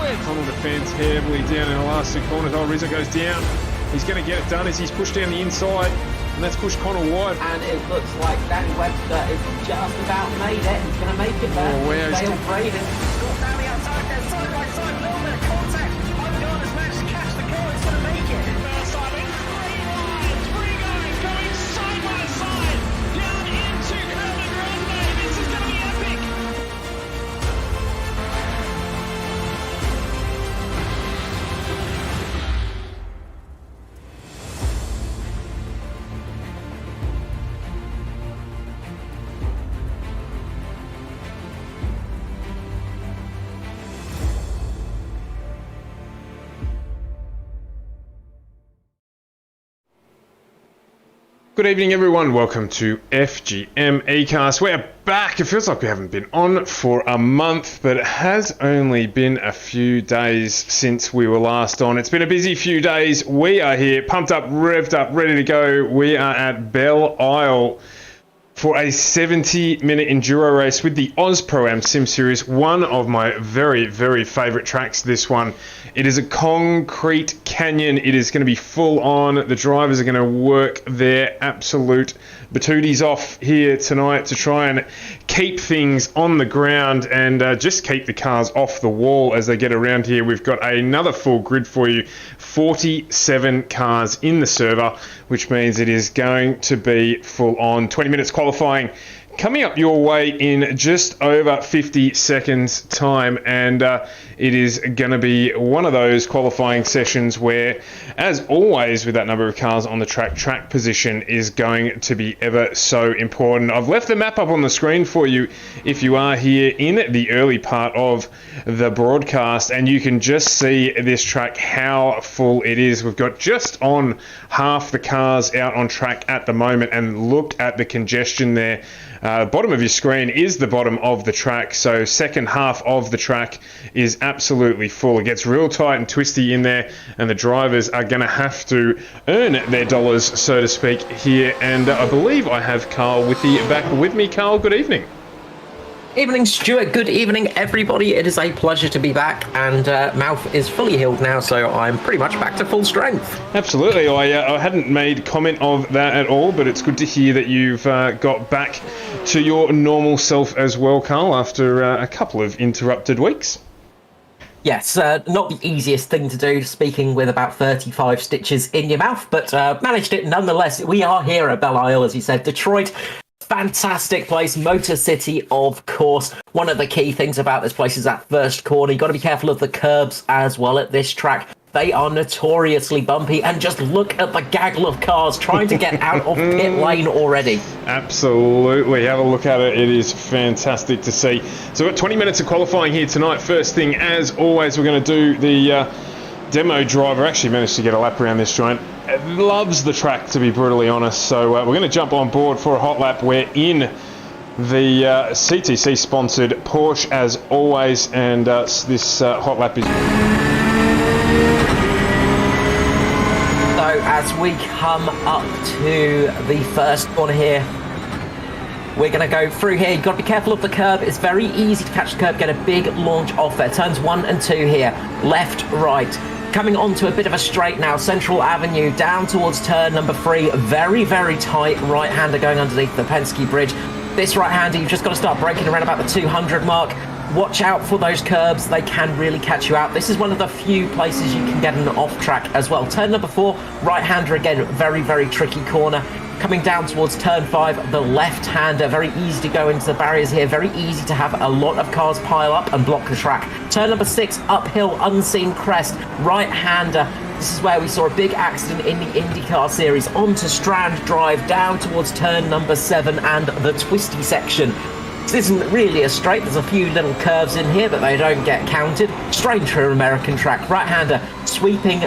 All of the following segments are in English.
Tunnel defends heavily down in the last two corners. Oh, Rizzo goes down. He's going to get it done as he's pushed down the inside. And that's pushed Connor wide. And it looks like Danny Webster is just about made it. He's going to make it there. Oh, wow. Dale Braden. Got down the outside there, side by side, a little bit of contact. Ungarn has managed to catch the car. It's going to make it. First time in 3 lines, 3 guys going side by side down into Curvin Grande. This is going to be epic. Good evening, everyone. Welcome to FGM eCast. We're back. It feels like we haven't been on for a month, but it has only been a few days since we were last on. It's been a busy few days. We are here, pumped up, revved up, ready to go. We are at Belle Isle for a 70-minute enduro race with the Aus Pro-Am Sim Series, one of my very, very favourite tracks, this one. It is a concrete canyon. It is going to be full on. The drivers are going to work their absolute batooties off here tonight to try and keep things on the ground and just keep the cars off the wall as they get around here. We've got another full grid for you, 47 cars in the server, which means it is going to be full on. 20 minutes qualifying coming up your way in just over 50 seconds time, and it is going to be one of those qualifying sessions where, as always with that number of cars on the track position is going to be ever so important. I've left the map up on the screen for you if you are here in the early part of the broadcast, and you can just see this track, how full it is. We've got just on half the cars out on track at the moment, and look at the congestion there. Bottom of your screen is the bottom of the track, so second half of the track is absolutely full. It gets real tight and twisty in there, and the drivers are going to have to earn their dollars, so to speak, here. And I believe I have Carl back with me. Carl, good evening. Evening, Stuart. Good evening, everybody. It is a pleasure to be back, and mouth is fully healed now, so I'm pretty much back to full strength. Absolutely. I hadn't made comment of that at all, but it's good to hear that you've got back to your normal self as well, Carl, after a couple of interrupted weeks. Yes, not the easiest thing to do, speaking with about 35 stitches in your mouth, but managed it nonetheless. We are here at Belle Isle, as you said, Detroit. Fantastic place, Motor City, of course. One of the key things about this place is that first corner. You've got to be careful of the curbs as well at this track. They are notoriously bumpy, and just look at the gaggle of cars trying to get out of pit lane already. Absolutely, have a look at it. It is fantastic to see. So we've got 20 minutes of qualifying here tonight. First thing, as always, we're going to do the demo driver. Actually managed to get a lap around this joint. Loves the track, to be brutally honest, so we're going to jump on board for a hot lap. We're in the CTC sponsored Porsche as always, and this hot lap is... So as we come up to the first corner here, we're going to go through here. You've got to be careful of the curb. It's very easy to catch the curb, get a big launch off there. Turns 1 and 2 here, left, right. Coming onto a bit of a straight now, Central Avenue, down towards turn number 3. Very, very tight right-hander going underneath the Penske Bridge. This right-hander, you've just got to start braking around about the 200 mark. Watch out for those curbs. They can really catch you out. This is one of the few places you can get an off-track as well. Turn number 4, right-hander again, very, very tricky corner. Coming down towards turn 5, the left-hander, very easy to go into the barriers here, very easy to have a lot of cars pile up and block the track. Turn number 6, uphill, unseen crest, right-hander. This is where we saw a big accident in the IndyCar series. Onto Strand Drive, down towards turn number 7 and the twisty section. This isn't really a straight, there's a few little curves in here, but they don't get counted. Strange for an American track. Right-hander, sweeping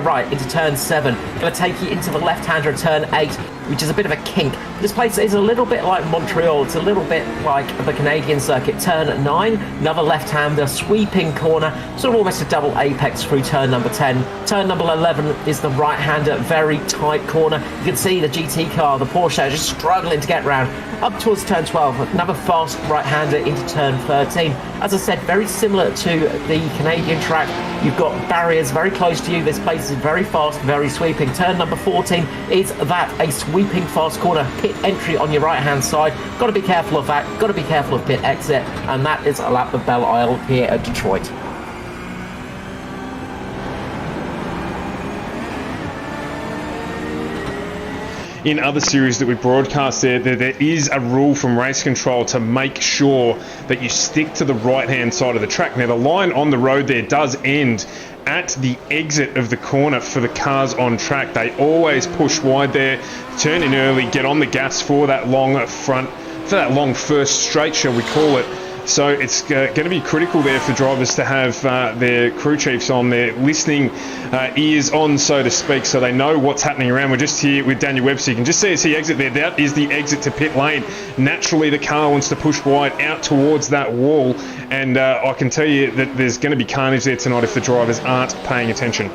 right into turn 7. Going to take you into the left-hander at turn 8. which is a bit of a kink. This place is a little bit like Montreal. It's a little bit like the Canadian circuit. Turn 9, another left-hander, sweeping corner, sort of almost a double apex through turn number 10. Turn number 11 is the right-hander, very tight corner. You can see the GT car, the Porsche, just struggling to get round. Up towards turn 12, another fast right-hander into turn 13. As I said, very similar to the Canadian track. You've got barriers very close to you. This place is very fast, very sweeping. Turn number 14 is that, a sweeping fast corner. Pit entry on your right-hand side. Got to be careful of that. Got to be careful of pit exit. And that is a lap of Belle Isle here at Detroit. In other series that we broadcast there is a rule from race control to make sure that you stick to the right-hand side of the track. Now, the line on the road there does end at the exit of the corner for the cars on track. They always push wide there, turn in early, get on the gas for that long front, for that long first straight, shall we call it. So it's going to be critical there for drivers to have their crew chiefs on their listening ears on, so to speak, so they know what's happening around. We're just here with Daniel Webster. You can just see as he exit there, that is the exit to pit lane. Naturally, the car wants to push wide out towards that wall, and I can tell you that there's going to be carnage there tonight if the drivers aren't paying attention.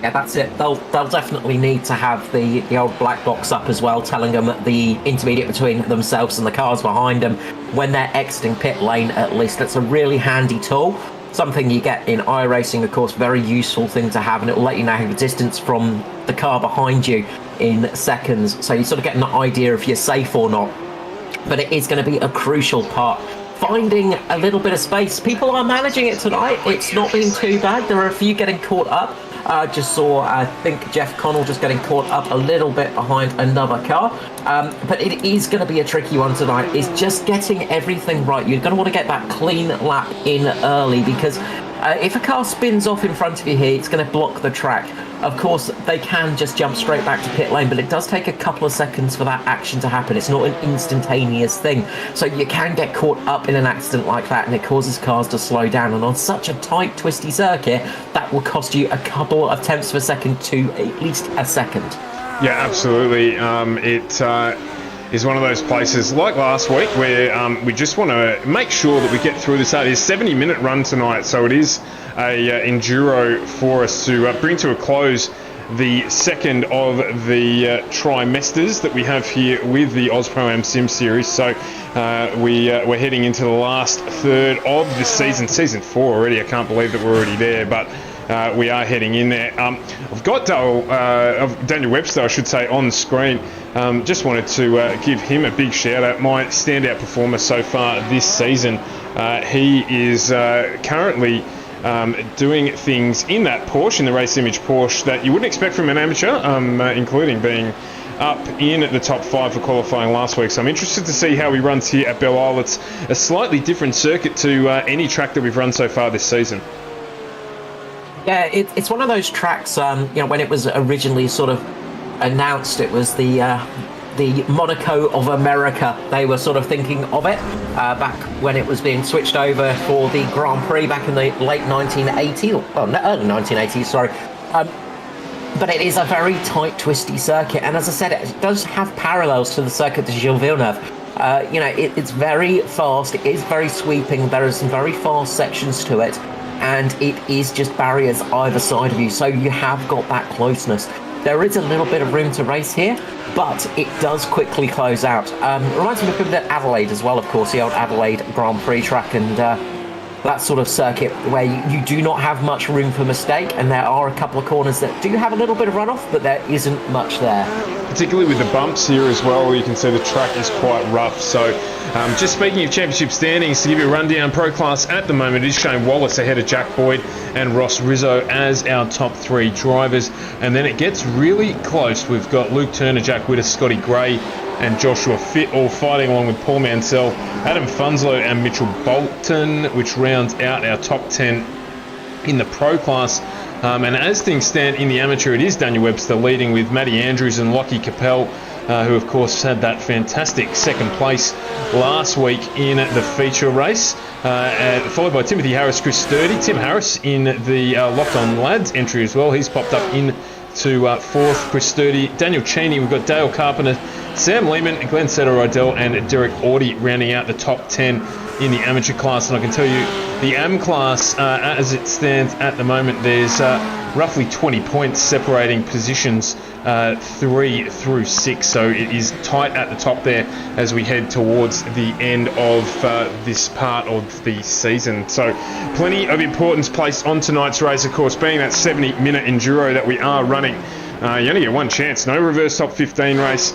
Yeah, that's it. They'll definitely need to have the old black box up as well, telling them the intermediate between themselves and the cars behind them when they're exiting pit lane, at least. That's a really handy tool. Something you get in iRacing, of course, very useful thing to have, and it will let you know the distance from the car behind you in seconds. So you sort of get an idea if you're safe or not. But it is going to be a crucial part. Finding a little bit of space. People are managing it tonight. It's not been too bad. There are a few getting caught up. Just saw, I think, Jeff Connell just getting caught up a little bit behind another car. But it is going to be a tricky one tonight. It's just getting everything right. You're going to want to get that clean lap in early, because if a car spins off in front of you here, it's going to block the track. Of course, they can just jump straight back to pit lane, but it does take a couple of seconds for that action to happen. It's not an instantaneous thing. So you can get caught up in an accident like that, and it causes cars to slow down. And on such a tight, twisty circuit, that will cost you a couple of tenths of a second to at least a second. Yeah, absolutely. It is one of those places like last week where we just want to make sure that we get through this. It's a 70-minute run tonight, so it is a enduro for us to bring to a close the second of the trimesters that we have here with the Aus Pro-Am Sim Series. So we're heading into the last third of the season 4 already. I can't believe that we're already there, but we are heading in there. I've got Daniel Webster, I should say, on the screen. Just wanted to give him a big shout out. My standout performer so far this season. He is currently doing things in that Porsche, in the race image Porsche, that you wouldn't expect from an amateur, including being up in the top 5 for qualifying last week. So I'm interested to see how he runs here at Belle Isle. It's a slightly different circuit to any track that we've run so far this season. Yeah, it's one of those tracks, when it was originally sort of announced, it was the Monaco of America. They were sort of thinking of it back when it was being switched over for the Grand Prix back in the late 1980s, early 1980s, sorry. But it is a very tight, twisty circuit, and as I said, it does have parallels to the Circuit de Gilles Villeneuve. It's very fast, it is very sweeping, there are some very fast sections to it, and it is just barriers either side of you, so you have got that closeness. There is a little bit of room to race here, but it does quickly close out. Reminds me of a bit of Adelaide as well, of course, the old Adelaide Grand Prix track, and that sort of circuit where you do not have much room for mistake, and there are a couple of corners that do have a little bit of runoff, but there isn't much there. Particularly with the bumps here as well, you can see the track is quite rough. So just speaking of championship standings, to give you a rundown, Pro Class at the moment is Shane Wallace ahead of Jack Boyd and Ross Rizzo as our top 3 drivers. And then it gets really close. We've got Luke Turner, Jack Witter, Scotty Gray and Joshua Fitt all fighting along with Paul Mansell, Adam Funslow and Mitchell Bolton, which rounds out our top 10 in the Pro Class. And as things stand in the amateur, it is Daniel Webster leading with Matty Andrews and Lockie Capel, who of course had that fantastic second place last week in the feature race, followed by Timothy Harris, Chris Sturdy, Tim Harris in the Locked On Lads entry as well. He's popped up in to fourth, Chris Sturdy, Daniel Cheney. We've got Dale Carpenter, Sam Lehman, Glenn Setter-Rydell, and Derek Audie rounding out the top 10 in the amateur class. And I can tell you, the AM class, as it stands at the moment, there's roughly 20 points separating positions 3 through 6, so it is tight at the top there as we head towards the end of this part of the season. So plenty of importance placed on tonight's race, of course, being that 70-minute enduro that we are running. You only get one chance. No reverse top 15 race,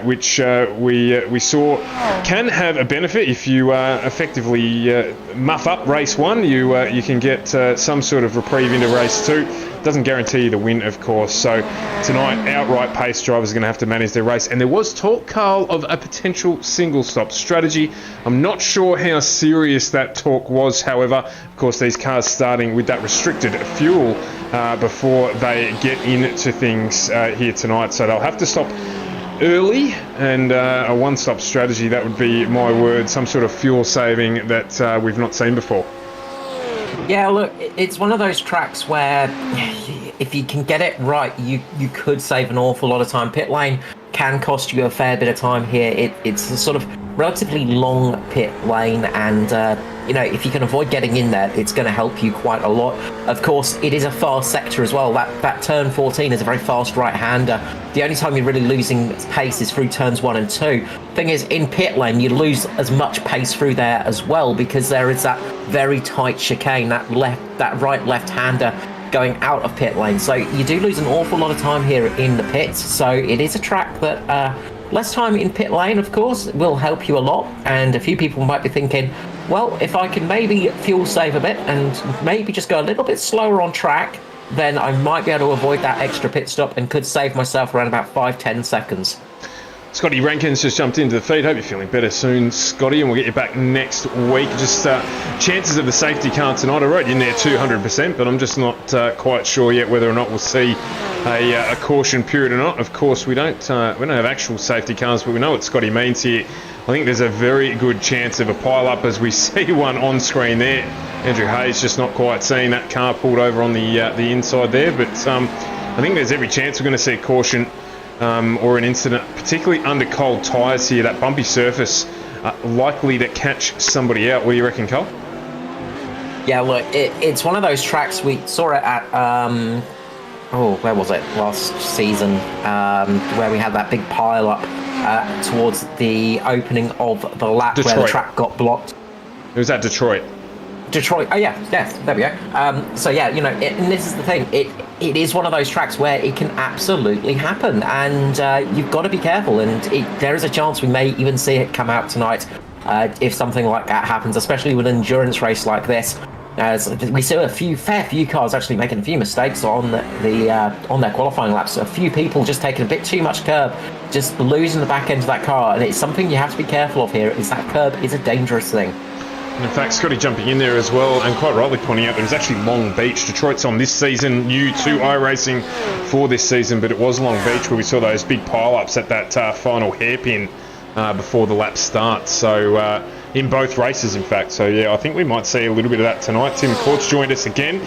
which we saw can have a benefit if you effectively muff up race 1. You can get some sort of reprieve into race 2. Doesn't guarantee you the win, of course. So tonight, outright pace drivers are going to have to manage their race. And there was talk, Carl, of a potential single stop strategy. I'm not sure how serious that talk was. However, of course, these cars starting with that restricted fuel before they get into things here tonight. So they'll have to stop early, and a one-stop strategy, that would be my word, some sort of fuel saving that we've not seen before. Yeah, look, it's one of those tracks where if you can get it right, you could save an awful lot of time. Pit lane can cost you a fair bit of time here. It's a sort of relatively long pit lane, and if you can avoid getting in there, it's going to help you quite a lot. Of course, it is a fast sector as well. That turn 14 is a very fast right-hander. The only time you're really losing pace is through turns 1 and 2. Thing is, in pit lane, you lose as much pace through there as well, because there is that very tight chicane, that right left-hander going out of pit lane. So you do lose an awful lot of time here in the pits. So it is a track that less time in pit lane, of course, will help you a lot. And a few people might be thinking, well, if I can maybe fuel save a bit and maybe just go a little bit slower on track, then I might be able to avoid that extra pit stop and could save myself around about 5-10 seconds. Scotty Rankins just jumped into the feed. Hope you're feeling better soon, Scotty, and we'll get you back next week. Just chances of the safety car tonight. I wrote you in there 200%, but I'm just not quite sure yet whether or not we'll see a caution period or not. Of course, we don't have actual safety cars, but we know what Scotty means here. I think there's a very good chance of a pile-up as we see one on screen there. Andrew Hayes just not quite seeing that car pulled over on the inside there, but I think there's every chance we're going to see a caution or an incident, particularly under cold tyres here. That bumpy surface likely to catch somebody out. What do you reckon, Cole? Yeah, look, it's one of those tracks. We saw it at where was it? Last season, where we had that big pile up towards the opening of the lap, Detroit, where the track got blocked. It was at Detroit. Oh yeah, there we go. So yeah, and this is the thing. It is one of those tracks where it can absolutely happen, and you've got to be careful. And there is a chance we may even see it come out tonight if something like that happens, especially with an endurance race like this. As we see a fair few cars actually making a few mistakes on on their qualifying laps. So a few people just taking a bit too much curb, just losing the back end of that car, and it's something you have to be careful of here. Is that curb is a dangerous thing. In fact, Scotty jumping in there as well, and quite rightly pointing out there's actually Long Beach. Detroit's on this season, new to iRacing for this season, but it was Long Beach where we saw those big pile-ups at that final hairpin before the lap starts. So in both races, in fact. So yeah, I think we might see a little bit of that tonight. Tim Court's joined us again,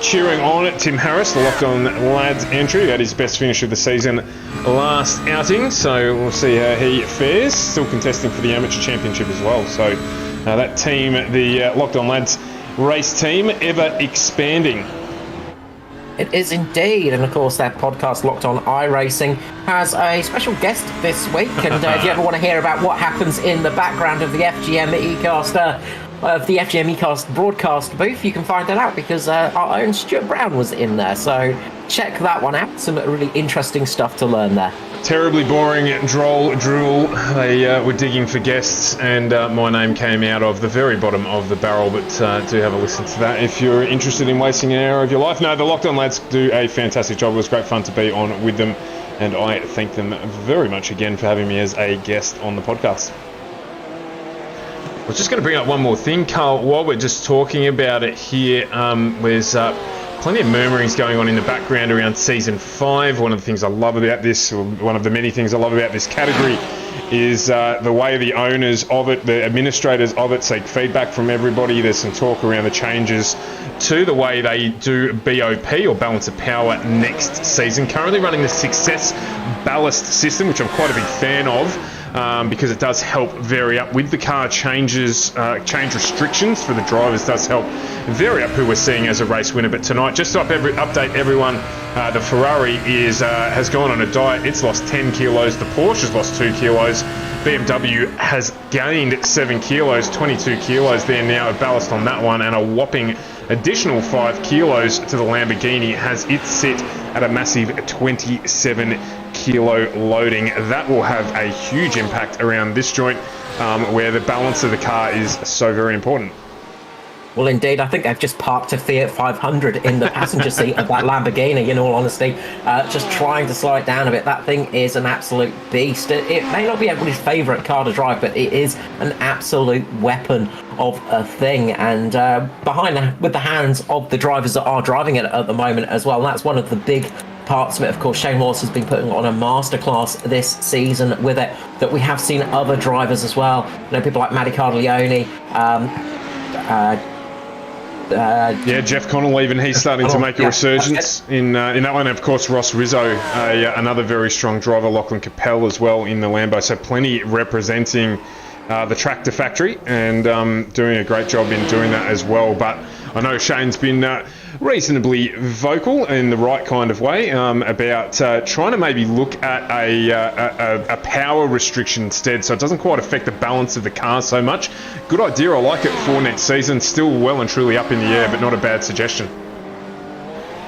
cheering on at Tim Harris, the Locked On Lads entry. That is best finish of the season last outing. So we'll see how he fares. Still contesting for the Amateur Championship as well. So that team, the Locked On Lads race team, ever expanding. It is indeed, and of course that podcast Locked On iRacing has a special guest this week, and if you ever want to hear about what happens in the background of the FGM eCast broadcast booth, you can find that out because our own Stuart Brown was in there, so check that one out. Some really interesting stuff to learn there. Terribly boring, droll, drool. They were digging for guests, and my name came out of the very bottom of the barrel, but do have a listen to that if you're interested in wasting an hour of your life. No, the Locked On Lads do a fantastic job. It was great fun to be on with them, and I thank them very much again for having me as a guest on the podcast. I was just going to bring up one more thing, Carl, while we're just talking about it here. There's Plenty of murmurings going on in the background around Season 5. One of the things I love about this, or one of the many things I love about this category, is the way the owners of it, the administrators of it, seek feedback from everybody. There's some talk around the changes to the way they do BOP, or balance of power, next season. Currently running the Success Ballast system, which I'm quite a big fan of, because it does help vary up with the car changes, change restrictions for the drivers, does help vary up who we're seeing as a race winner. But tonight, just to update everyone, the Ferrari has gone on a diet. It's lost 10 kilos. The Porsche has lost 2 kilos. BMW has gained 7 kilos, 22 kilos there now of ballast on that one, and a whopping additional 5 kilos to the Lamborghini has it sit at a massive 27 kilo loading. That will have a huge impact around this joint, where the balance of the car is so very important. Well, indeed, I think they've just parked a Fiat 500 in the passenger seat of that Lamborghini, in all honesty, just trying to slow it down a bit. That thing is an absolute beast. It may not be everybody's favourite car to drive, but it is an absolute weapon of a thing. And with the hands of the drivers that are driving it at the moment as well. That's one of the big parts of it. Of course, Shane Wallace has been putting on a masterclass this season with it, that we have seen other drivers as well. You know, people like Matty Cardiglione, Jeff Connell, even he's starting to make a resurgence in that one. And of course, Ross Rizzo, another very strong driver. Lachlan Capel as well in the Lambo. So plenty representing the tractor factory, and doing a great job in doing that as well. But I know Shane's been reasonably vocal in the right kind of way about trying to maybe look at a power restriction instead, so it doesn't quite affect the balance of the car so much. Good idea, I like it for next season. Still well and truly up in the air, but not a bad suggestion.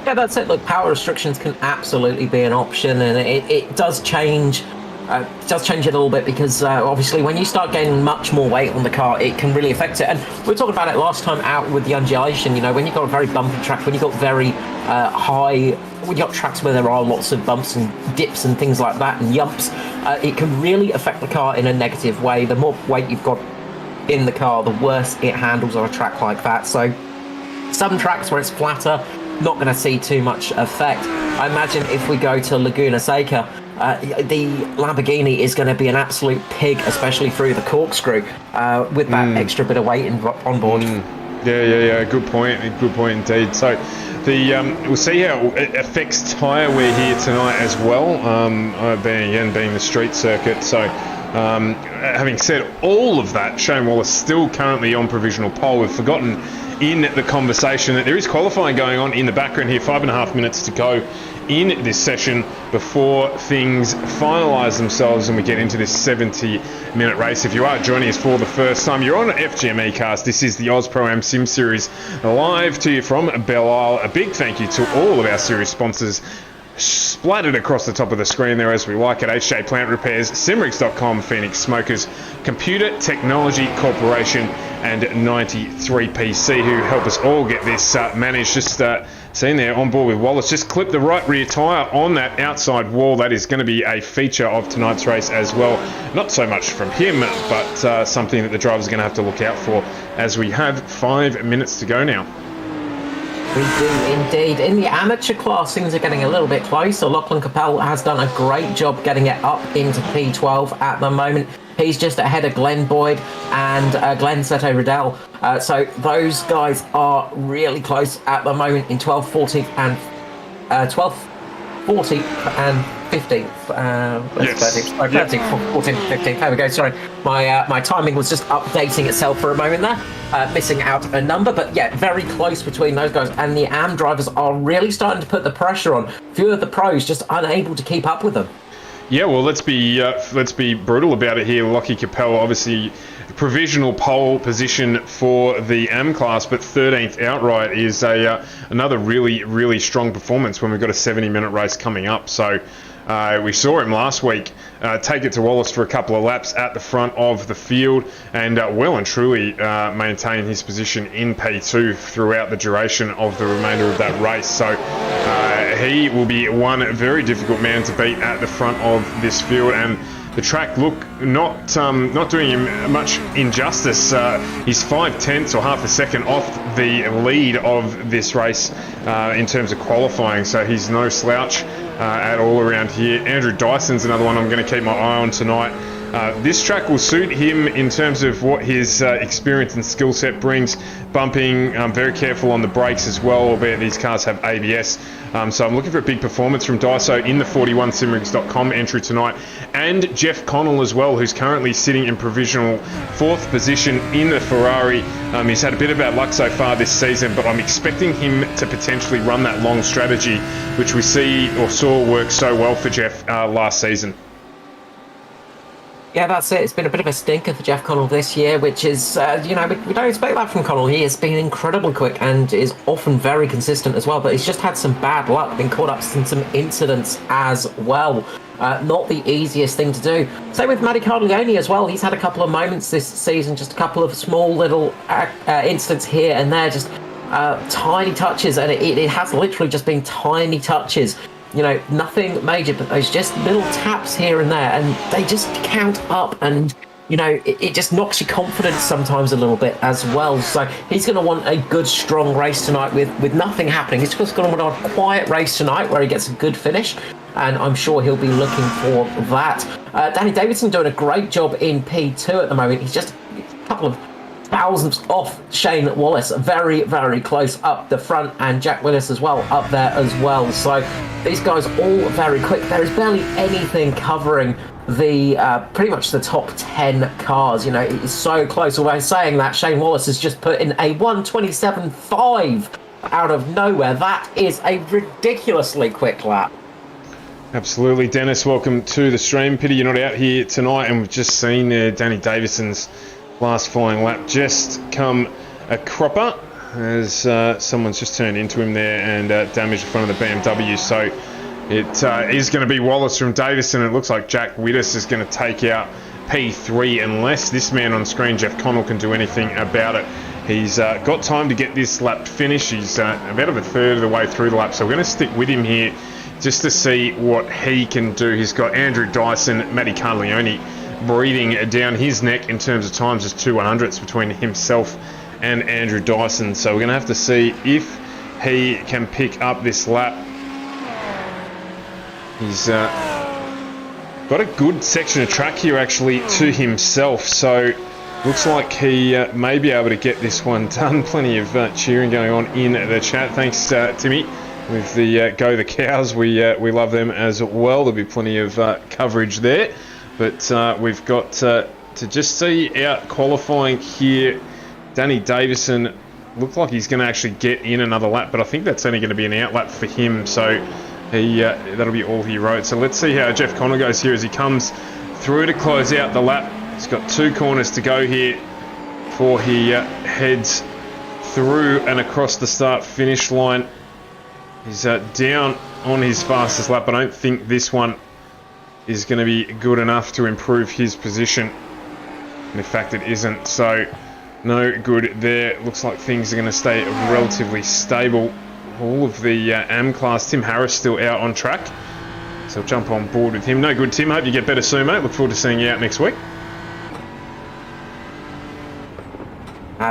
Yeah, that's it. Look, power restrictions can absolutely be an option, and it does change. It does change it a little bit, because obviously when you start gaining much more weight on the car, it can really affect it. And we were talking about it last time out with the undulation. You know, when you've got a very bumpy track, when you've got very high, when you've got tracks where there are lots of bumps and dips and things like that, and yumps, it can really affect the car in a negative way. The more weight you've got in the car, the worse it handles on a track like that. So some tracks where it's flatter, not going to see too much effect. I imagine if we go to Laguna Seca, the Lamborghini is going to be an absolute pig, especially through the corkscrew, with that extra bit of weight on board. Yeah. Good point indeed. So we'll see how it affects tyre wear here tonight as well, being the street circuit. So having said all of that, Shane Wallace still currently on provisional pole. We've forgotten in the conversation that there is qualifying going on in the background here. 5.5 minutes to go in this session before things finalise themselves and we get into this 70-minute race. If you are joining us for the first time, you're on FGM Ecast. This is the Aus Pro-Am Sim Series, live to you from Belle Isle. A big thank you to all of our series sponsors, splattered across the top of the screen there as we like it. HJ Plant Repairs, Simrics.com, Phoenix Smokers, Computer Technology Corporation, and 93PC, who help us all get this managed. Just seen there on board with Wallace, just clip the right rear tyre on that outside wall. That is going to be a feature of tonight's race as well. Not so much from him, but something that the drivers are going to have to look out for as we have 5 minutes to go now. We do indeed. In the amateur class, things are getting a little bit closer. Lachlan Capel has done a great job getting it up into P12 at the moment. He's just ahead of Glenn Boyd and Glenn Seto Riddell. So those guys are really close at the moment in 12th, 14th and 12th, 14th and 15th. Yes. 13th, 14th, 15th. There we go. Sorry, my timing was just updating itself for a moment there, missing out a number. But yeah, very close between those guys. And the AM drivers are really starting to put the pressure on. Few of the pros just unable to keep up with them. Yeah, well, let's be brutal about it here. Lockie Capel, obviously provisional pole position for the AM class, but 13th outright is another really strong performance when we've got a 70-minute race coming up. So we saw him last week take it to Wallace for a couple of laps at the front of the field, and well and truly maintain his position in P2 throughout the duration of the remainder of that race. So he will be one very difficult man to beat at the front of this field, and the track look not doing him much injustice. He's 5/10 or half a second off the lead of this race in terms of qualifying, so he's no slouch at all around here. Andrew Dyson's another one I'm going to keep my eye on tonight. This track will suit him in terms of what his experience and skill set brings. Bumping, very careful on the brakes as well, albeit these cars have ABS. So I'm looking for a big performance from Dyso in the 41simrigs.com entry tonight. And Jeff Connell as well, who's currently sitting in provisional 4th position in the Ferrari. He's had a bit of bad luck so far this season, but I'm expecting him to potentially run that long strategy, which we saw work so well for Jeff last season. Yeah, that's it. It's been a bit of a stinker for Jeff Connell this year, which is, we don't expect that from Connell. He has been incredibly quick and is often very consistent as well, but he's just had some bad luck, been caught up in some incidents as well. Not the easiest thing to do. Same with Matty Carlioni as well. He's had a couple of moments this season, just a couple of small little incidents here and there, just tiny touches, and it has literally just been tiny touches. Nothing major, but those just little taps here and there, and they just count up, and it just knocks your confidence sometimes a little bit as well. So he's going to want a good strong race tonight with nothing happening. He's just going to want a quiet race tonight where he gets a good finish, and I'm sure he'll be looking for that. Danny Davidson doing a great job in P2 at the moment. He's just a couple of thousands off Shane Wallace, very, very close up the front, and Jack Willis as well up there as well. So these guys all very quick. There is barely anything covering the pretty much the top 10 cars. It is so close. Although saying that, Shane Wallace has just put in a 1:27.5 out of nowhere. That is a ridiculously quick lap. Absolutely. Dennis, welcome to the stream. Pity you're not out here tonight, and we've just seen Danny Davison's last flying lap just come a cropper as someone's just turned into him there and damaged the front of the BMW. So it is going to be Wallace from Davison. It looks like Jack Widdis is going to take out P3 unless this man on screen, Jeff Connell, can do anything about it. He's got time to get this lap finished. He's about a third of the way through the lap, so we're going to stick with him here just to see what he can do. He's got Andrew Dyson, Matty Carlioni breathing down his neck in terms of times. There's 2 100ths between himself and Andrew Dyson, so we're going to have to see if he can pick up this lap. He's got a good section of track here actually to himself, so looks like he may be able to get this one done. Plenty of cheering going on in the chat. Thanks Timmy with the Go the Cows. We love them as well. There'll be plenty of coverage there. But we've got to just see out qualifying here. Danny Davison looked like he's going to actually get in another lap, but I think that's only going to be an out lap for him. So that'll be all he wrote. So let's see how Jeff Connell goes here as he comes through to close out the lap. He's got 2 corners to go here before he heads through and across the start-finish line. He's down on his fastest lap. I don't think this one is going to be good enough to improve his position. And in fact, it isn't. So no good there. Looks like things are going to stay relatively stable. All of the AM class. Tim Harris still out on track, so I'll jump on board with him. No good, Tim. Hope you get better soon, mate. Look forward to seeing you out next week.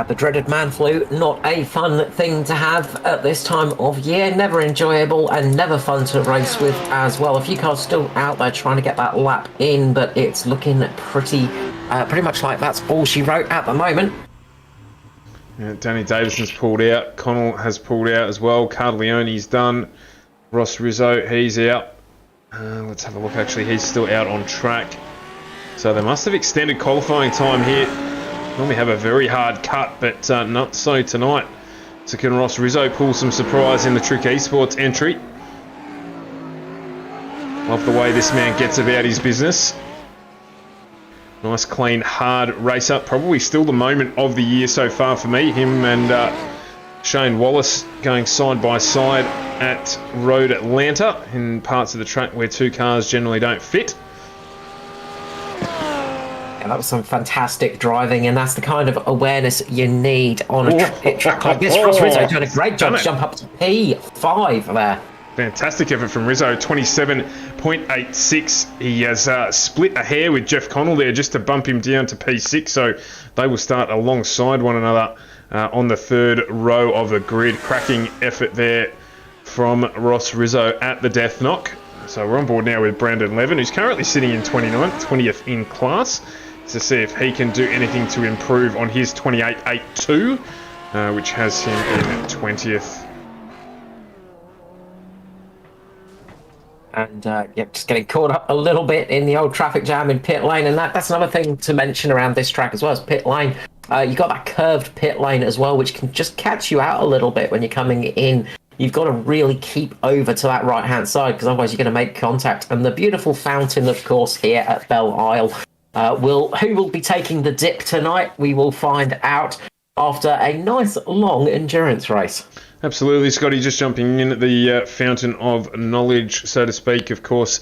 The dreaded man flu, not a fun thing to have at this time of year. Never enjoyable and never fun to race with as well. A few cars still out there trying to get that lap in, but it's looking pretty much like that's all she wrote at the moment. Yeah, Danny Davison's pulled out. Connell has pulled out as well. Carlioni's done. Ross Rizzo, he's out. Let's have a look. Actually, he's still out on track. So they must have extended qualifying time here. Normally have a very hard cut, but not so tonight. So can Ross Rizzo pull some surprise in the Trick Esports entry? Love the way this man gets about his business. Nice, clean, hard race up. Probably still the moment of the year so far for me. Him and Shane Wallace going side by side at Road Atlanta in parts of the track where 2 cars generally don't fit. Yeah, that was some fantastic driving, and that's the kind of awareness you need on a track like this. Ross Rizzo doing a great job to jump up to P5 there. Fantastic effort from Rizzo, 27.9 0.86. He has split a hair with Jeff Connell there just to bump him down to P6, so they will start alongside one another on the third row of the grid. Cracking effort there from Ross Rizzo at the death knock. So we're on board now with Brandon Levin, who's currently sitting in 20th in class, to see if he can do anything to improve on his 28.82, which has him in 20th. And yep, just getting caught up a little bit in the old traffic jam in pit lane, and that's another thing to mention around this track as well as pit lane. You got that curved pit lane as well, which can just catch you out a little bit when you're coming in. You've got to really keep over to that right-hand side, because otherwise you're going to make contact. And the beautiful fountain, of course, here at Belle Isle. Who will be taking the dip tonight? We will find out after a nice long endurance race. Absolutely, Scotty, just jumping in at the fountain of knowledge, so to speak. Of course,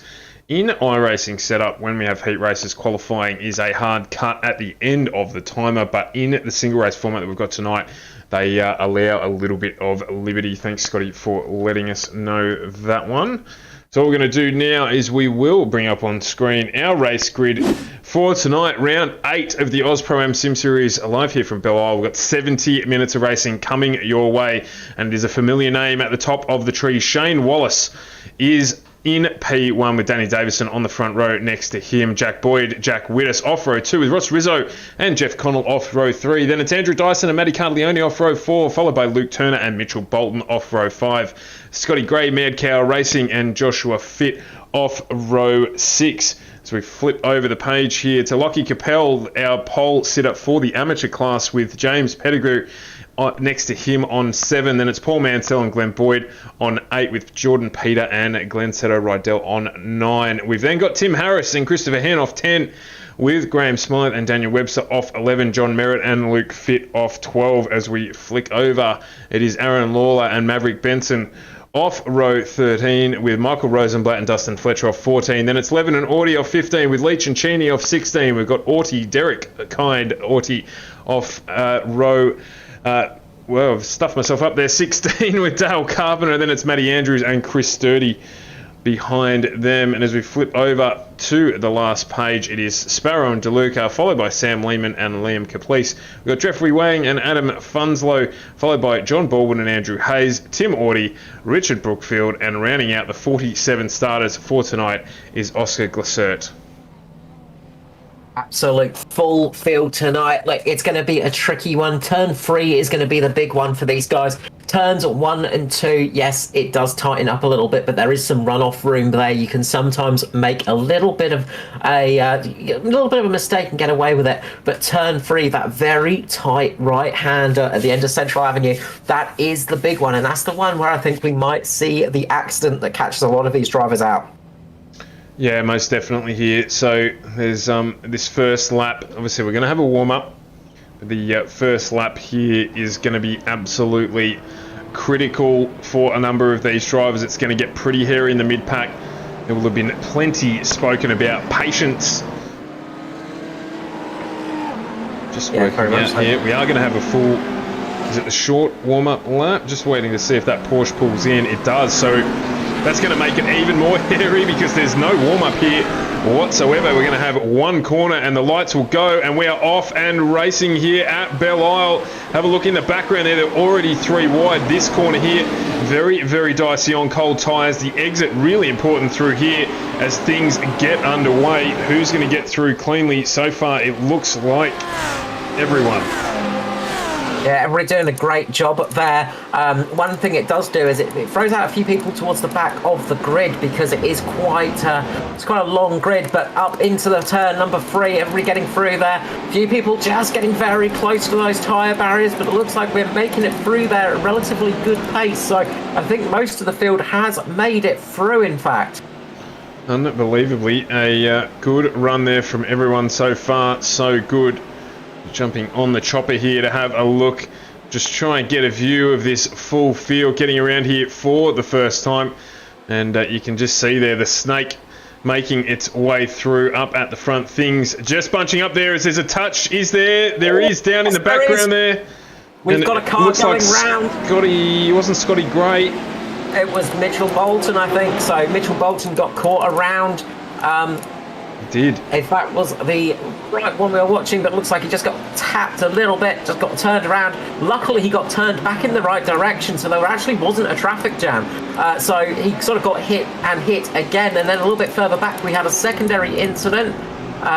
in iRacing setup, when we have heat races, qualifying is a hard cut at the end of the timer, but in the single race format that we've got tonight, they allow a little bit of liberty. Thanks, Scotty, for letting us know that one. So what we're going to do now is we will bring up on screen our race grid for tonight, round 8 of the Aus Pro-Am Sim Series, live here from Belle Isle. We've got 70 minutes of racing coming your way, and it is a familiar name at the top of the tree. Shane Wallace is in P1 with Danny Davison on the front row next to him. Jack Boyd, Jack Wittes off row 2 with Ross Rizzo and Jeff Connell off row 3. Then it's Andrew Dyson and Matty Cartleone off row 4, followed by Luke Turner and Mitchell Bolton off row 5. Scotty Gray, Mad Cow Racing and Joshua Fitt off row 6. So we flip over the page here to Lockie Capel, our pole sitter for the amateur class, with James Pettigrew next to him on 7. Then it's Paul Mansell and Glenn Boyd on 8, with Jordan Peter and Glenn Seto Rydell on 9. We've then got Tim Harris and Christopher Hen off 10, with Graham Smythe and Daniel Webster off 11, John Merritt and Luke Fitt off 12. As we flick over, it is Aaron Lawler and Maverick Benson off row 13, with Michael Rosenblatt and Dustin Fletcher off 14. Then it's Levin and Audie off 15, with Leach and Cheney off 16. We've got Derek Kind Audie off row... well, I've stuffed myself up there, 16, with Dale Carpenter. Then it's Matty Andrews and Chris Sturdy behind them. And as we flip over to the last page, it is Sparrow and DeLuca, followed by Sam Lehman and Liam Caplice. We've got Jeffrey Wang and Adam Funslow, followed by John Baldwin and Andrew Hayes, Tim Audie, Richard Brookfield, and rounding out the 47 starters for tonight is Oscar Glacert. Absolute full field tonight. Like, it's going to be a tricky one. Turn 3 is going to be the big one for these guys. Turns 1 and 2, yes, it does tighten up a little bit, but there is some runoff room there. You can sometimes make a little bit of a mistake and get away with it. But turn 3, that very tight right-hander at the end of Central Avenue, that is the big one, and that's the one where I think we might see the accident that catches a lot of these drivers out. Yeah, most definitely here. So there's this first lap. Obviously, we're going to have a warm-up. The first lap here is going to be absolutely critical for a number of these drivers. It's going to get pretty hairy in the mid-pack. There will have been plenty spoken about patience. Just working out here. We are going to have a full... Is it the short warm-up lap? Just waiting to see if that Porsche pulls in. It does. So that's going to make it even more hairy because there's no warm-up here whatsoever. We're going to have one corner and the lights will go, and we are off and racing here at Belle Isle. Have a look in the background there. They're already 3 wide. This corner here, very, very dicey on cold tyres. The exit really important through here as things get underway. Who's going to get through cleanly? So far, it looks like everyone. Yeah, everybody doing a great job up there. One thing it does do is it throws out a few people towards the back of the grid because it is quite a long grid. But up into the turn number 3, everybody getting through there. A few people just getting very close to those tyre barriers, but it looks like we're making it through there at a relatively good pace. So I think most of the field has made it through, in fact. Unbelievably, a good run there from everyone so far. So good. Jumping on the chopper here to have a look, just try and get a view of this full field, getting around here for the first time. And you can just see there the snake making its way through up at the front. Things just bunching up there as there's a touch. Is there? There is down in the background there. We've got a car going round. Wasn't Scotty Gray It was Mitchell Bolton, I think. So Mitchell Bolton got caught around. Did. If that was the right one we were watching, but looks like he just got tapped a little bit, just got turned around. Luckily, he got turned back in the right direction, so there actually wasn't a traffic jam. So he sort of got hit again, and then a little bit further back, we had a secondary incident.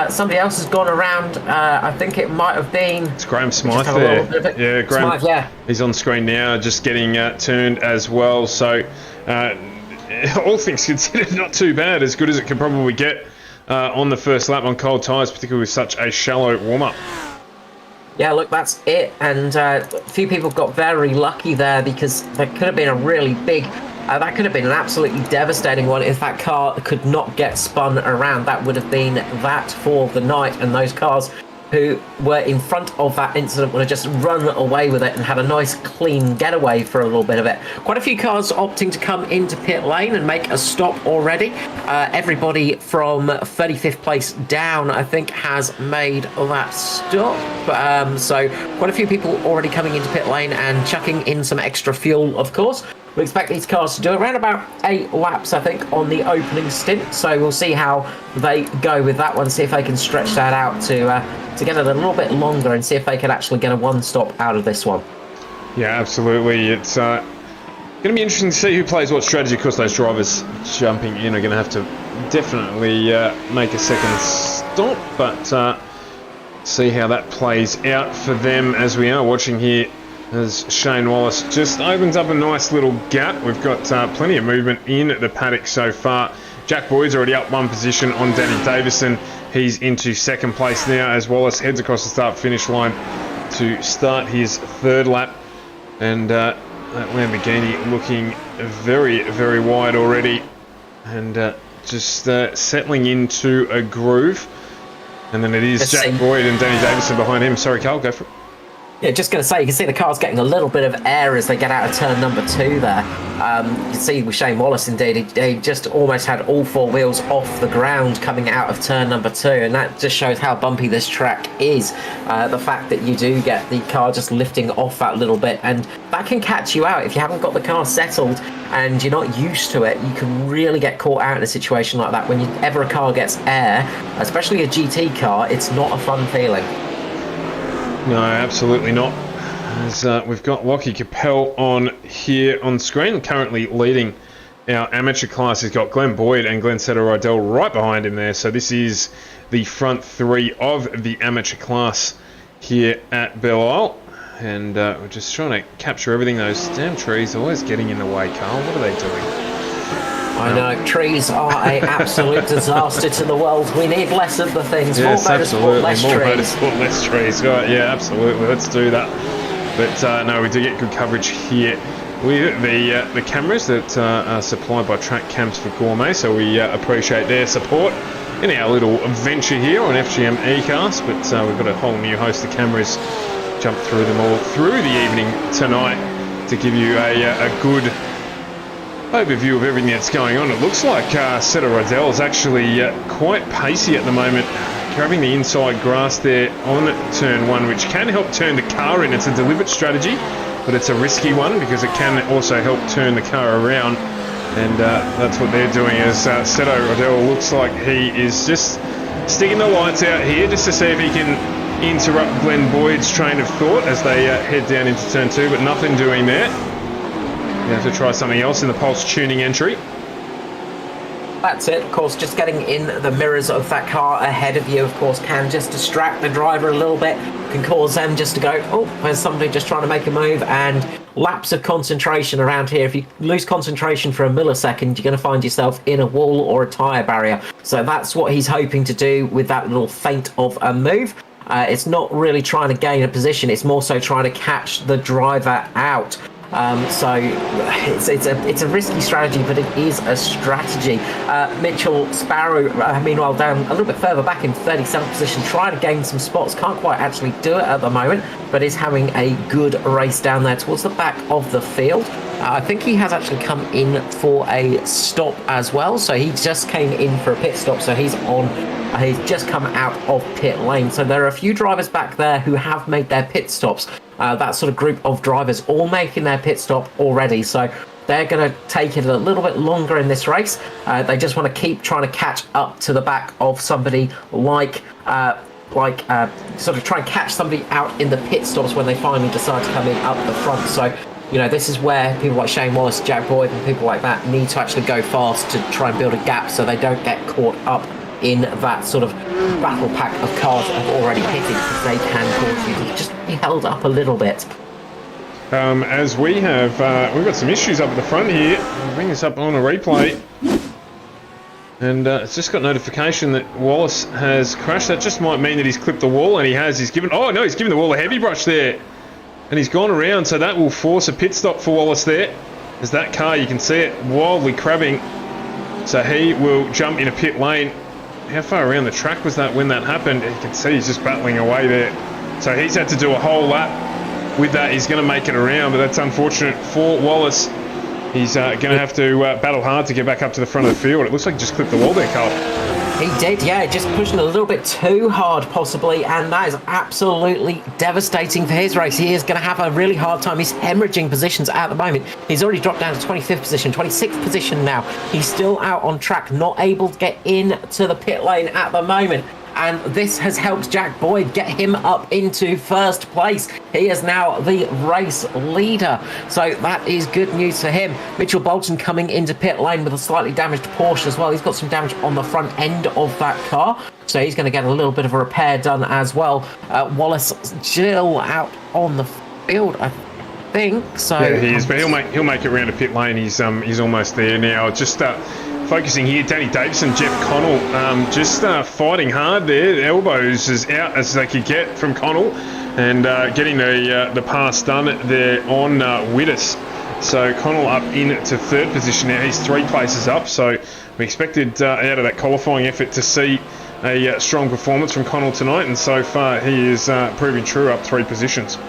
Somebody else has gone around. I think it might have been... It's Graham Smythe there. Yeah, Graham. Smythe, yeah. He's on screen now, just getting turned as well. So, all things considered, not too bad. As good as it could probably get on the first lap on cold tyres, particularly with such a shallow warm-up. Yeah, look, that's it. And a few people got very lucky there because there could have been a really big... that could have been an absolutely devastating one if that car could not get spun around. That would have been that for the night, and those cars who were in front of that incident would have just run away with it and had a nice clean getaway for a little bit of it. Quite a few cars opting to come into pit lane and make a stop already. Everybody from 35th place down, I think, has made that stop. So quite a few people already coming into pit lane and chucking in some extra fuel, of course. We expect these cars to do around about 8 laps, I think, on the opening stint. So we'll see how they go with that one, see if they can stretch that out to get it a little bit longer and see if they can actually get a one-stop out of this one. Yeah, absolutely. It's going to be interesting to see who plays what strategy. Of course, those drivers jumping in are going to have to definitely make a second stop, but see how that plays out for them as we are watching here. As Shane Wallace just opens up a nice little gap. We've got plenty of movement in the paddock so far. Jack Boyd's already up one position on Danny Davison. He's into second place now as Wallace heads across the start-finish line to start his third lap. And that Lamborghini looking very, very wide already. And just settling into a groove. And then it is Jack Boyd and Danny Davison behind him. Sorry, Carl, go for it. Yeah, just going to say, you can see the car's getting a little bit of air as they get out of turn number 2 there. You can see with Shane Wallace, indeed, he just almost had all 4 wheels off the ground coming out of turn number 2, and that just shows how bumpy this track is. The fact that you do get the car just lifting off that little bit, and that can catch you out. If you haven't got the car settled and you're not used to it, you can really get caught out in a situation like that. Whenever a car gets air, especially a GT car, it's not a fun feeling. No, absolutely not. As we've got Lockie Capel on here on screen, currently leading our amateur class. He's got Glenn Boyd and Glenn Setter-Rydell right behind him there. So this is the front 3 of the amateur class here at Belle Isle. And we're just trying to capture everything. Those damn trees always getting in the way, Carl. What are they doing? I know, trees are an absolute disaster to the world. We need less of the things. Yes, more motorsport, less more trees. motorsport, less trees. Right, yeah, absolutely. Let's do that. But no, we do get good coverage here with the cameras that are supplied by TrackCams for Gourmets. So we appreciate their support in our little venture here on FGM eCast. But we've got a whole new host of cameras. Jump through them all through the evening tonight to give you a good overview of everything that's going on. It looks like Setter-Rydell is actually quite pacey at the moment, grabbing the inside grass there on turn 1, which can help turn the car in. It's a deliberate strategy, but it's a risky one because it can also help turn the car around, and that's what they're doing. As Setter-Rydell looks like he is just sticking the lights out here just to see if he can interrupt Glenn Boyd's train of thought as they head down into turn 2, but nothing doing there. You have to try something else in the pulse tuning entry. That's it, of course, just getting in the mirrors of that car ahead of you, of course, can just distract the driver a little bit, can cause them just to go, oh, there's somebody just trying to make a move, and lapse of concentration around here. If you lose concentration for a millisecond, you're going to find yourself in a wall or a tyre barrier. So that's what he's hoping to do with that little feint of a move. It's not really trying to gain a position, it's more so trying to catch the driver out. So it's a risky strategy, but it is a strategy. Mitchell Sparrow, meanwhile, down a little bit further back in 37th position, trying to gain some spots. Can't quite actually do it at the moment, but is having a good race down there towards the back of the field. I think he has actually come in for a stop as well. So he just came in for a pit stop. So he's just come out of pit lane. So there are a few drivers back there who have made their pit stops. That sort of group of drivers all making their pit stop already. So they're going to take it a little bit longer in this race. They just want to keep trying to catch up to the back of somebody like sort of try and catch somebody out in the pit stops when they finally decide to come in up the front. So, you know, this is where people like Shane Wallace, Jack Boyd and people like that need to actually go fast to try and build a gap so they don't get caught up in that sort of battle pack of cars that have already hit it, because they can cause you to just be held up a little bit. As we have, we've got some issues up at the front here. I'll bring this up on a replay. And it's just got notification that Wallace has crashed. That just might mean that he's clipped the wall, and he has. He's given, oh no, he's given the wall a heavy brush there. And he's gone around, so that will force a pit stop for Wallace there. As that car, you can see it wildly crabbing. So he will jump in a pit lane. How far around the track was that when that happened? You can see he's just battling away there. So he's had to do a whole lap. With that, he's going to make it around, but that's unfortunate for Wallace. He's going to have to battle hard to get back up to the front of the field. It looks like he just clipped the wall there, Carl. He did, yeah, just pushing a little bit too hard possibly, and that is absolutely devastating for his race. He is going to have a really hard time. He's hemorrhaging positions at the moment. He's already dropped down to 25th position, 26th position now. He's still out on track, not able to get into the pit lane at the moment. And this has helped Jack Boyd get him up into first place. He is now the race leader. So that is good news for him. Mitchell Bolton coming into pit lane with a slightly damaged Porsche as well. He's got some damage on the front end of that car. So he's going to get a little bit of a repair done as well. Wallace still out on the field, I think. So yeah, he is, but he'll make it around to pit lane. He's almost there now. Just focusing here, Danny Davison, Jeff Connell, just fighting hard there. The elbows as out as they could get from Connell, and getting the pass done there on Wittes. So Connell up into third position now. He's 3 places up. So we expected out of that qualifying effort to see a strong performance from Connell tonight, and so far he is proving true, up 3 positions.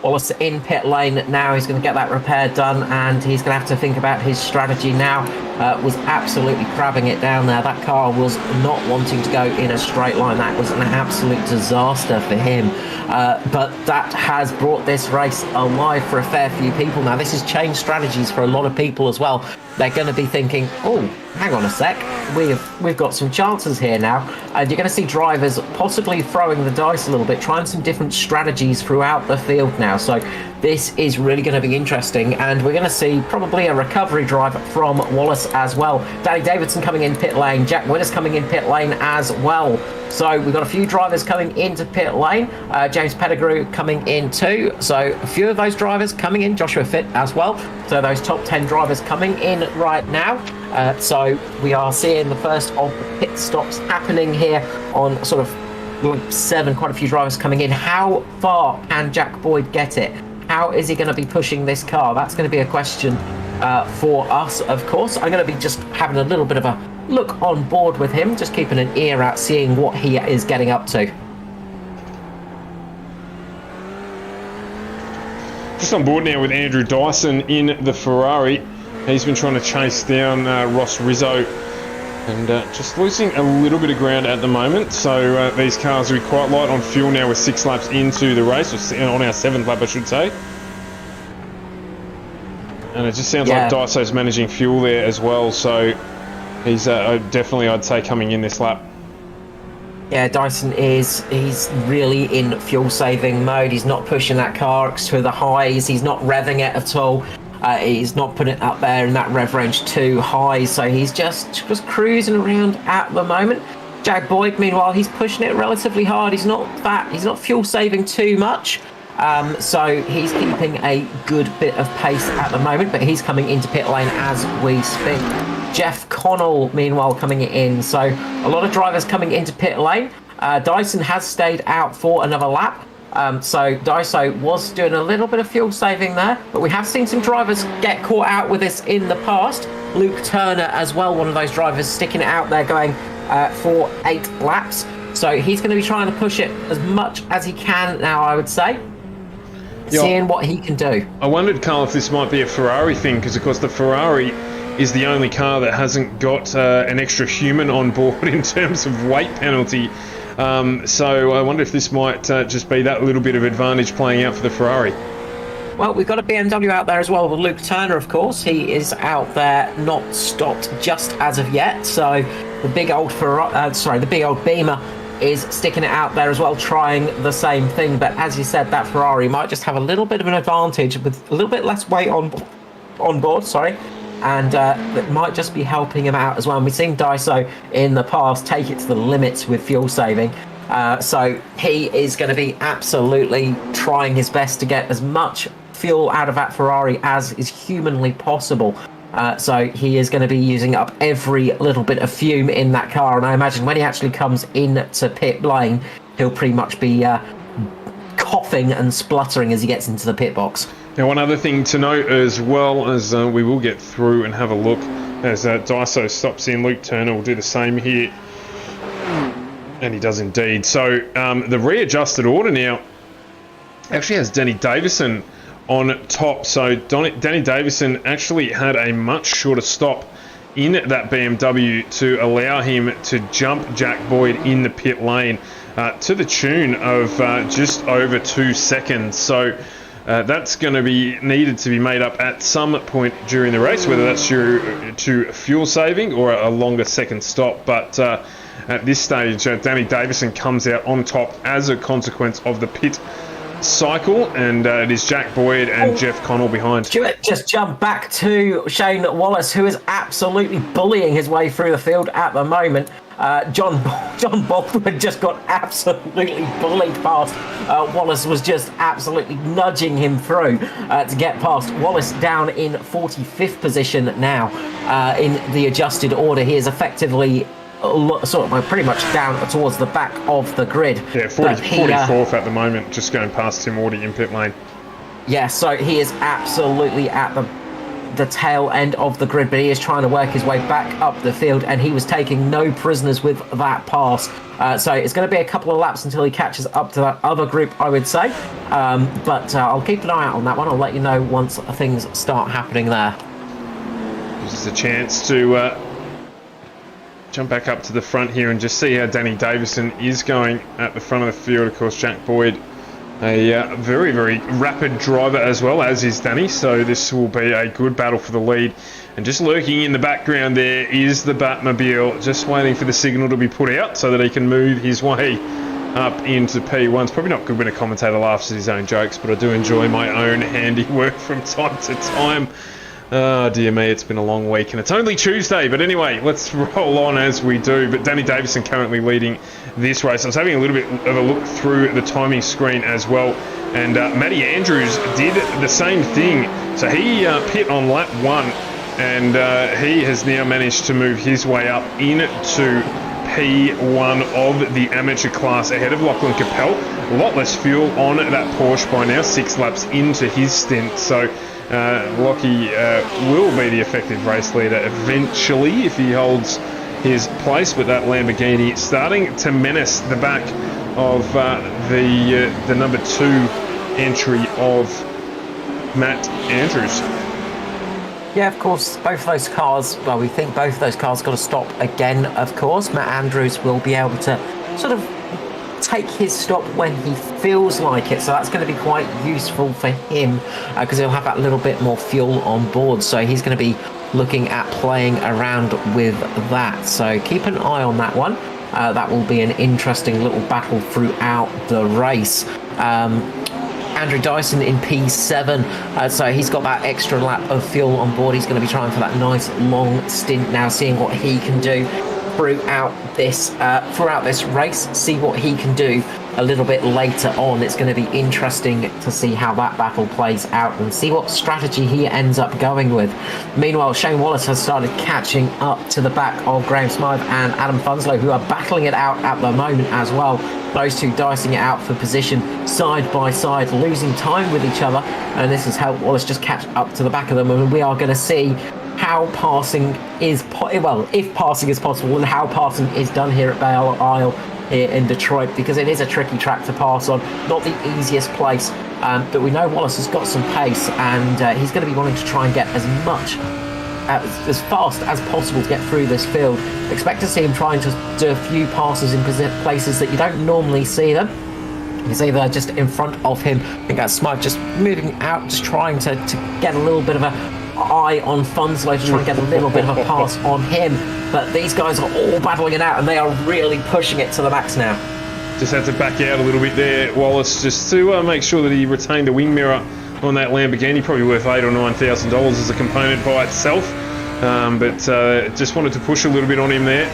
Wallace in pit lane now. He's going to get that repair done, and he's going to have to think about his strategy now. Was absolutely crabbing it down there. That car was not wanting to go in a straight line. That was an absolute disaster for him. But that has brought this race alive for a fair few people now. This has changed strategies for a lot of people as well. They're going to be thinking, oh, hang on a sec, we've got some chances here now. And you're going to see drivers possibly throwing the dice a little bit, trying some different strategies throughout the field now. So this is really going to be interesting, and we're going to see probably a recovery drive from Wallace as well. Danny Davidson coming in pit lane, Jack Wittes coming in pit lane as well. So we've got a few drivers coming into pit lane. James Pettigrew coming in too. So a few of those drivers coming in. Joshua Fitt as well. So those top 10 drivers coming in right now. So we are seeing the first of the pit stops happening here on sort of 7. Quite a few drivers coming in. How far can Jack Boyd get it? How is he going to be pushing this car? That's going to be a question for us, of course. I'm going to be just having a little bit of a look on board with him, just keeping an ear out, seeing what he is getting up to. Just on board now with Andrew Dyson in the Ferrari. He's been trying to chase down Ross Rizzo, and just losing a little bit of ground at the moment. So these cars will be quite light on fuel now. We're 6 laps into the race, or on our 7th lap I should say. And it just sounds like Dyso's managing fuel there as well, so he's definitely, I'd say, coming in this lap. Yeah, Dyson he's really in fuel saving mode. He's not pushing that car to the highs. He's not revving it at all. He's not putting it up there in that rev range too high. So he's just cruising around at the moment. Jack Boyd, meanwhile, he's pushing it relatively hard. He's not fuel saving too much. So he's keeping a good bit of pace at the moment, but he's coming into pit lane as we speak. Jeff Connell, meanwhile, coming in. So a lot of drivers coming into pit lane. Dyson has stayed out for another lap. So Dyso was doing a little bit of fuel saving there, but we have seen some drivers get caught out with this in the past. Luke Turner as well, one of those drivers sticking it out there, going for 8 laps. So he's going to be trying to push it as much as he can now, I would say. Yeah. Seeing what he can do. I wondered, Carl, if this might be a Ferrari thing, because of course the Ferrari is the only car that hasn't got an extra human on board in terms of weight penalty. So I wonder if this might just be that little bit of advantage playing out for the Ferrari. Well, we've got a BMW out there as well with Luke Turner, of course. He is out there, not stopped just as of yet. So the big old the big old Beamer is sticking it out there as well, trying the same thing. But as you said, that Ferrari might just have a little bit of an advantage with a little bit less weight on board. And that might just be helping him out as well. And we've seen Daiso in the past take it to the limits with fuel saving. So he is going to be absolutely trying his best to get as much fuel out of that Ferrari as is humanly possible. So he is going to be using up every little bit of fume in that car. And I imagine when he actually comes into pit lane, he'll pretty much be coughing and spluttering as he gets into the pit box. Now, one other thing to note as well, as we will get through and have a look as Daiso stops in. Luke Turner will do the same here. And he does indeed. So the readjusted order now actually has Danny Davison on top. So Danny Davison actually had a much shorter stop in that BMW to allow him to jump Jack Boyd in the pit lane to the tune of just over 2 seconds. So that's going to be needed to be made up at some point during the race, whether that's due to fuel saving or a longer second stop. But at this stage, Danny Davison comes out on top as a consequence of the pit cycle, and it is Jack Boyd and Jeff Connell behind. Stuart just jumped back to Shane Wallace, who is absolutely bullying his way through the field at the moment. John Baldwin just got absolutely bullied past. Wallace was just absolutely nudging him through to get past. Wallace down in 45th position now in the adjusted order. He is effectively sort of pretty much down towards the back of the grid. Yeah, 44th at the moment, just going past Tim Audi in pit lane. Yeah, so he is absolutely at the tail end of the grid, but he is trying to work his way back up the field, and he was taking no prisoners with that pass. So it's going to be a couple of laps until he catches up to that other group, I would say. But I'll keep an eye out on that one. I'll let you know once things start happening there. This is a chance to jump back up to the front here and just see how Danny Davison is going at the front of the field. Of course, Jack Boyd, a very, very rapid driver as well, as is Danny, so this will be a good battle for the lead. And just lurking in the background there is the Batmobile, just waiting for the signal to be put out so that he can move his way up into P1. It's probably not good when a commentator laughs at his own jokes, but I do enjoy my own handiwork from time to time. Oh dear me, it's been a long week and it's only Tuesday, but anyway, let's roll on as we do. But Danny Davison currently leading this race. I was having a little bit of a look through the timing screen as well, and Matty Andrews did the same thing. So he pit on lap 1, and he has now managed to move his way up into P1 of the amateur class ahead of Lachlan Capel. A lot less fuel on that Porsche by now, 6 laps into his stint. So Lockie will be the effective race leader eventually if he holds his place, but that Lamborghini starting to menace the back of the number 2 entry of Matt Andrews. Yeah, of course, both of those cars, well, we think both of those cars got to stop again, of course. Matt Andrews will be able to sort of take his stop when he feels like it, so that's going to be quite useful for him because he'll have that little bit more fuel on board, so he's going to be looking at playing around with that. So keep an eye on that one. That will be an interesting little battle throughout the race. Andrew Dyson in P7, so he's got that extra lap of fuel on board. He's going to be trying for that nice long stint now, seeing what he can do throughout this race, see what he can do a little bit later on. It's going to be interesting to see how that battle plays out and see what strategy he ends up going with. Meanwhile, Shane Wallace has started catching up to the back of Graham Smythe and Adam Funslow, who are battling it out at the moment as well. Those two dicing it out for position side by side, losing time with each other, and this has helped Wallace just catch up to the back of them, and we are going to see how passing is, if passing is possible, and how passing is done here at Belle Isle here in Detroit, because it is a tricky track to pass on, not the easiest place, but we know Wallace has got some pace, and he's going to be wanting to try and get as fast as possible to get through this field. Expect to see him trying to do a few passes in places that you don't normally see them. He's either just in front of him. I think that's Smug just moving out, just trying to get a little bit of a eye on Funslow, to try and get a little bit of a pass on him. But these guys are all battling it out, and they are really pushing it to the max now. Just had to back out a little bit there, Wallace, just to make sure that he retained a wing mirror on that Lamborghini. Probably worth $8,000 or $9,000 as a component by itself. But just wanted to push a little bit on him there,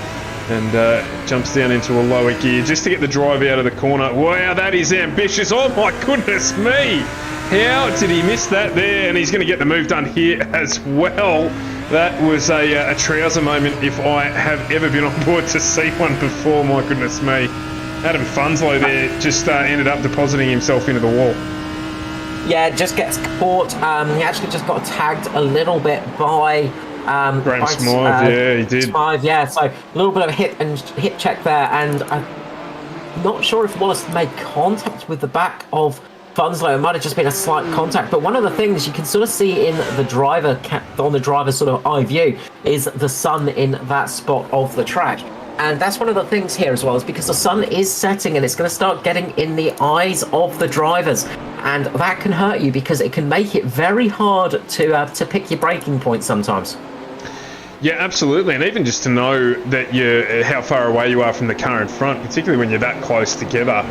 and jumps down into a lower gear just to get the drive out of the corner. Wow, that is ambitious. Oh my goodness me! How did he miss that there? And he's going to get the move done here as well. That was a trouser moment if I have ever been on board to see one before. My goodness me. Adam Funslow there just ended up depositing himself into the wall. Yeah, just gets caught. He actually just got tagged a little bit by Graham Smythe, yeah, he did. Smythe, yeah, so a little bit of a hit check there, and I'm not sure if Wallace made contact with the back of Funslow. It might have just been a slight contact, but one of the things you can sort of see in the driver, on the driver's sort of eye view, is the sun in that spot of the track. And that's one of the things here as well, is because the sun is setting and it's going to start getting in the eyes of the drivers. And that can hurt you because it can make it very hard to pick your braking point sometimes. Yeah, absolutely. And even just to know that how far away you are from the car in front, particularly when you're that close together,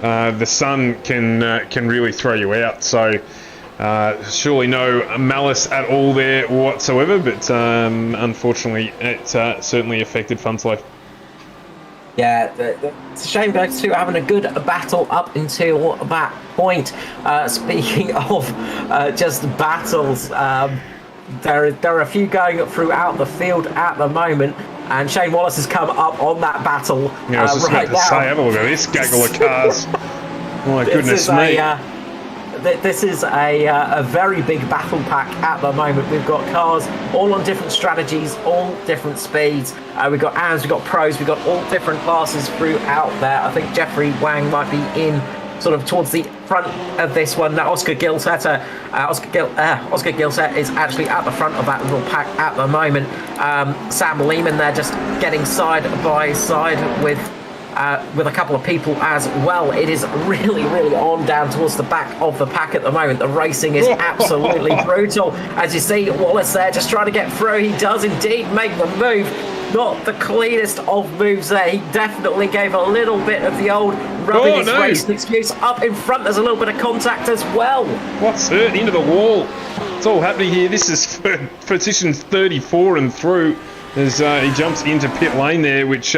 the sun can really throw you out. So surely no malice at all there whatsoever, but unfortunately it certainly affected Funslow. Yeah, it's a shame those two are having a good battle up until that point. Speaking of just battles, there are a few going throughout the field at the moment, and Shane Wallace has come up on that battle yeah, I was just right about to say, have a look at this gaggle of cars. My goodness me. This is a very big battle pack at the moment. We've got cars all on different strategies, all different speeds. We've got AMs, we've got pros, we've got all different classes throughout there. I think Jeffrey Wang might be in sort of towards the front of this one. Oscar Gilset is actually at the front of that little pack at the moment. Sam Lehman there just getting side by side with a couple of people as well. It is really, really on down towards the back of the pack at the moment. The racing is absolutely brutal. As you see, Wallace there just trying to get through. He does indeed make the move. Not the cleanest of moves there. He definitely gave a little bit of the old rubbing his race excuse. Up in front, there's a little bit of contact as well. What's hurt? Into the wall. It's all happening here. This is for position 34 and through as he jumps into pit lane there, which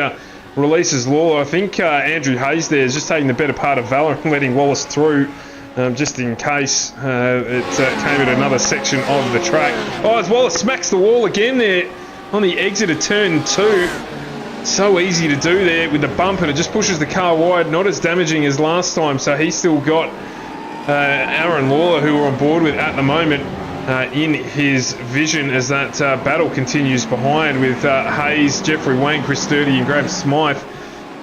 releases Lawler. I think Andrew Hayes there is just taking the better part of valour and letting Wallace through just in case it came at another section of the track. Oh, as Wallace smacks the wall again there on the exit of turn 2. So easy to do there with the bump, and it just pushes the car wide. Not as damaging as last time, so he's still got Aaron Lawler, who we're on board with at the moment, in his vision as that battle continues behind with Hayes, Jeffrey Wang, Chris Sturdy and Graham Smythe.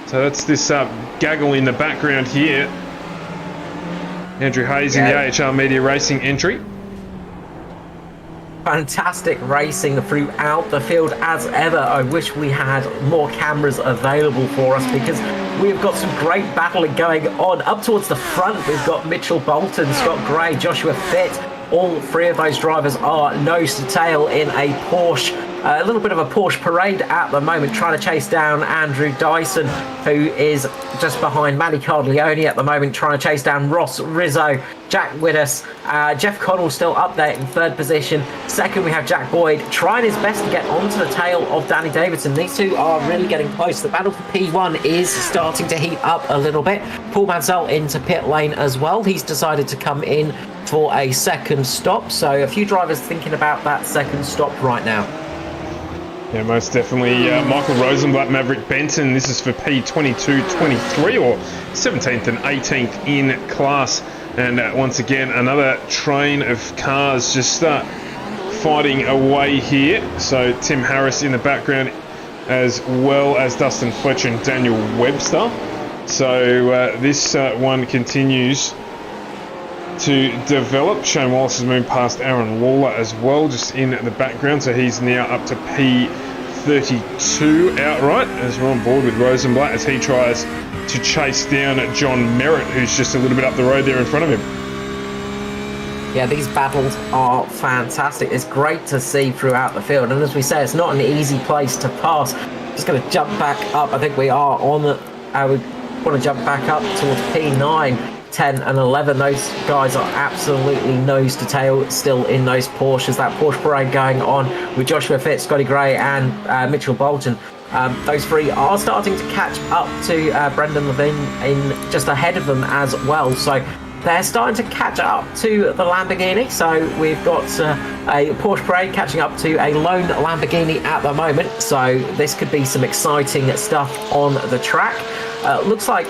So that's this gaggle in the background here. Andrew Hayes in the AHR Media Racing entry. Fantastic racing throughout the field as ever. I wish we had more cameras available for us because we've got some great battling going on. Up towards the front, we've got Mitchell Bolton, Scott Gray, Joshua Fitt. All three of those drivers are nose to tail in a Porsche. A little bit of a Porsche parade at the moment, trying to chase down Andrew Dyson, who is just behind Manny Cardiglione at the moment, trying to chase down Ross Rizzo, Jack Widdus, Jeff Connell still up there in third position. Second, we have Jack Boyd trying his best to get onto the tail of Danny Davidson. These two are really getting close. The battle for P1 is starting to heat up a little bit. Paul Mansell into pit lane as well. He's decided to come in for a second stop. So a few drivers thinking about that second stop right now. Yeah, most definitely. Michael Rosenblatt, Maverick Benton. This is for P22-23 or 17th and 18th in class. And once again, another train of cars just fighting away here. So Tim Harris in the background, as well as Dustin Fletcher and Daniel Webster. So this one continues to develop. Shane Wallace has moved past Aaron Lawler as well, just in the background. So he's now up to P32 outright, as we're on board with Rosenblatt as he tries to chase down John Merritt, who's just a little bit up the road there in front of him. Yeah, these battles are fantastic. It's great to see throughout the field. And as we say, it's not an easy place to pass. Just going to jump back up. I think we are on the... we want to jump back up towards P9, 10 and 11. Those guys are absolutely nose to tail still in those Porsches. That Porsche parade going on with Joshua Fitz, Scotty Gray and Mitchell Bolton. Those three are starting to catch up to Brendan Levin in just ahead of them as well. So they're starting to catch up to the Lamborghini. So we've got a Porsche parade catching up to a lone Lamborghini at the moment. So this could be some exciting stuff on the track. Looks like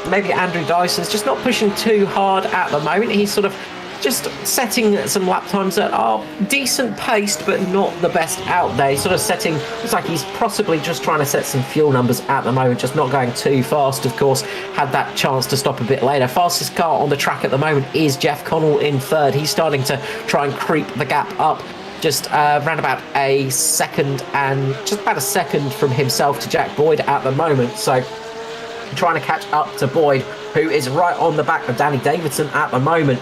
maybe Andrew Dyson's just not pushing too hard at the moment. He's sort of just setting some lap times that are decent paced, but not the best out there. He's sort of setting, looks like he's possibly just trying to set some fuel numbers at the moment, just not going too fast, of course. Had that chance to stop a bit later. Fastest car on the track at the moment is Jeff Connell in third. He's starting to try and creep the gap up. Just around about a second, and just about a second from himself to Jack Boyd at the moment. So trying to catch up to Boyd, who is right on the back of Danny Davidson at the moment.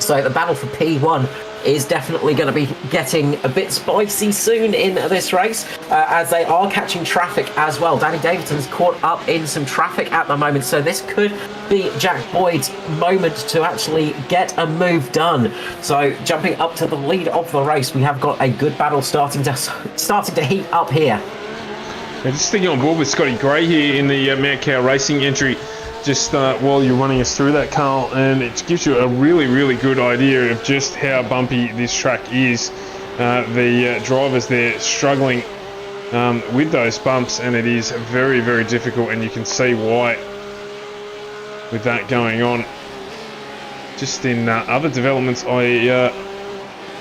So the battle for P1 is definitely going to be getting a bit spicy soon in this race, as they are catching traffic as well. Danny Davidson's caught up in some traffic at the moment, so this could be Jack Boyd's moment to actually get a move done. So jumping up to the lead of the race, we have got a good battle starting to heat up here. Yeah, just sticking on board with Scotty Gray here in the Mount Cow Racing entry, just while you're running us through that, Carl, and it gives you a really, really good idea of just how bumpy this track is. The drivers there struggling with those bumps, and it is very, very difficult, and you can see why with that going on. Just in other developments, I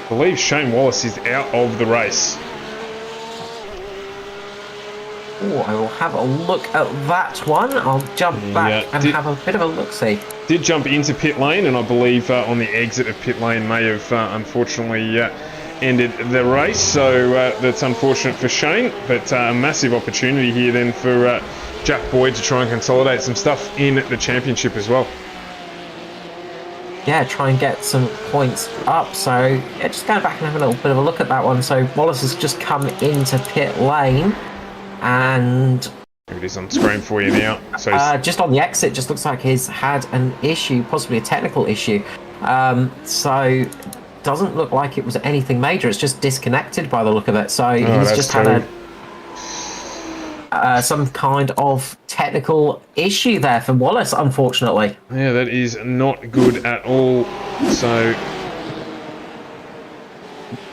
believe Shane Wallace is out of the race. Oh, I will have a look at that one. I'll jump back and have a bit of a look-see. Did jump into pit lane, and I believe on the exit of pit lane may have unfortunately ended the race. So that's unfortunate for Shane, but a massive opportunity here then for Jack Boyd to try and consolidate some stuff in the championship as well. Yeah, try and get some points up. So yeah, just going back and have a little bit of a look at that one. So Wallace has just come into pit lane. And here it is on screen for you now. So just on the exit, just looks like he's had an issue, possibly a technical issue. So doesn't look like it was anything major. It's just disconnected by the look of it. So he's just had some kind of technical issue there for Wallace, unfortunately. Yeah, that is not good at all. So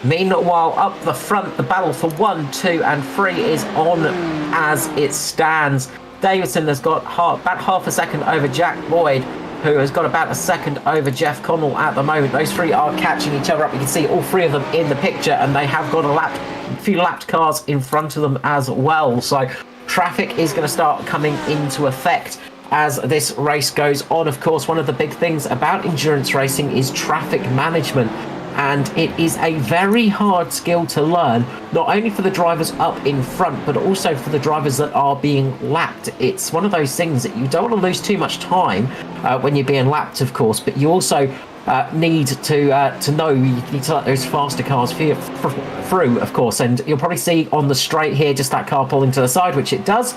meanwhile, up the front, the battle for 1, 2 and 3 is on as it stands. Davidson has got about half a second over Jack Boyd, who has got about a second over Jeff Connell at the moment. Those three are catching each other up. You can see all three of them in the picture, and they have got a few lapped cars in front of them as well. So traffic is going to start coming into effect as this race goes on. Of course, one of the big things about endurance racing is traffic management. And it is a very hard skill to learn, not only for the drivers up in front, but also for the drivers that are being lapped. It's one of those things that you don't want to lose too much time when you're being lapped, of course, but you also need to know you need to let those faster cars through, of course. And you'll probably see on the straight here just that car pulling to the side, which it does.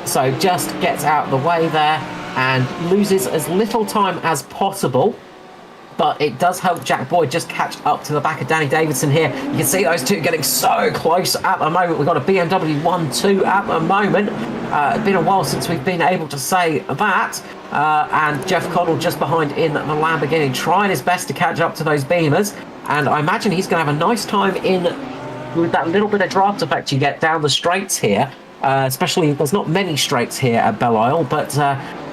So just gets out of the way there and loses as little time as possible. But it does help Jack Boyd just catch up to the back of Danny Davidson here. You can see those two getting so close at the moment. We've got a BMW 1-2 at the moment. It's been a while since we've been able to say that. And Jeff Connell just behind in the Lamborghini, trying his best to catch up to those Beamers. And I imagine he's going to have a nice time in with that little bit of draft effect you get down the straights here. Especially, there's not many straights here at Belle Isle, but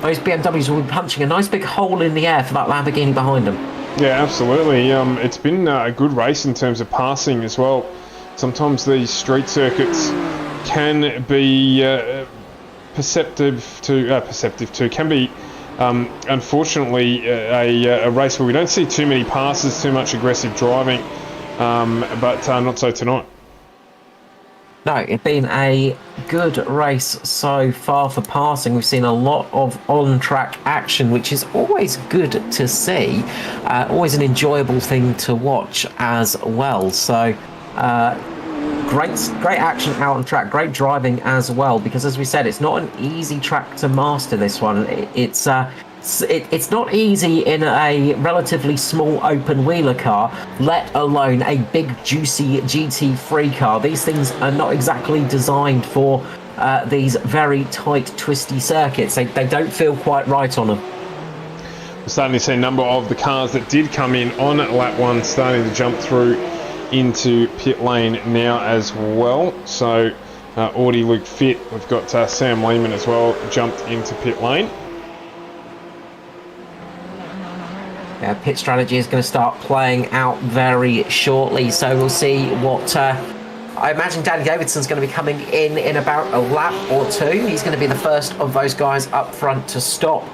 those BMWs will be punching a nice big hole in the air for that Lamborghini behind them. Yeah, absolutely. It's been a good race in terms of passing as well. Sometimes these street circuits can be perceptive to can be unfortunately a race where we don't see too many passes, too much aggressive driving, but not so tonight. No, it's been a good race so far for passing. We've seen a lot of on-track action, which is always good to see. Always an enjoyable thing to watch as well. So, great action out on track, great driving as well. Because as we said, it's not an easy track to master. This one, it's not easy in a relatively small open wheeler car, let alone a big juicy GT3 car. These things are not exactly designed for these very tight twisty circuits. They don't feel quite right on them. We're starting to see a number of the cars that did come in on lap 1 starting to jump through into pit lane now as well. So Audi Luke Fit, we've got Sam Lehman as well jumped into pit lane. Pit strategy is going to start playing out very shortly, so we'll see what I imagine Danny Davidson's going to be coming in about a lap or two. He's going to be the first of those guys up front to stop.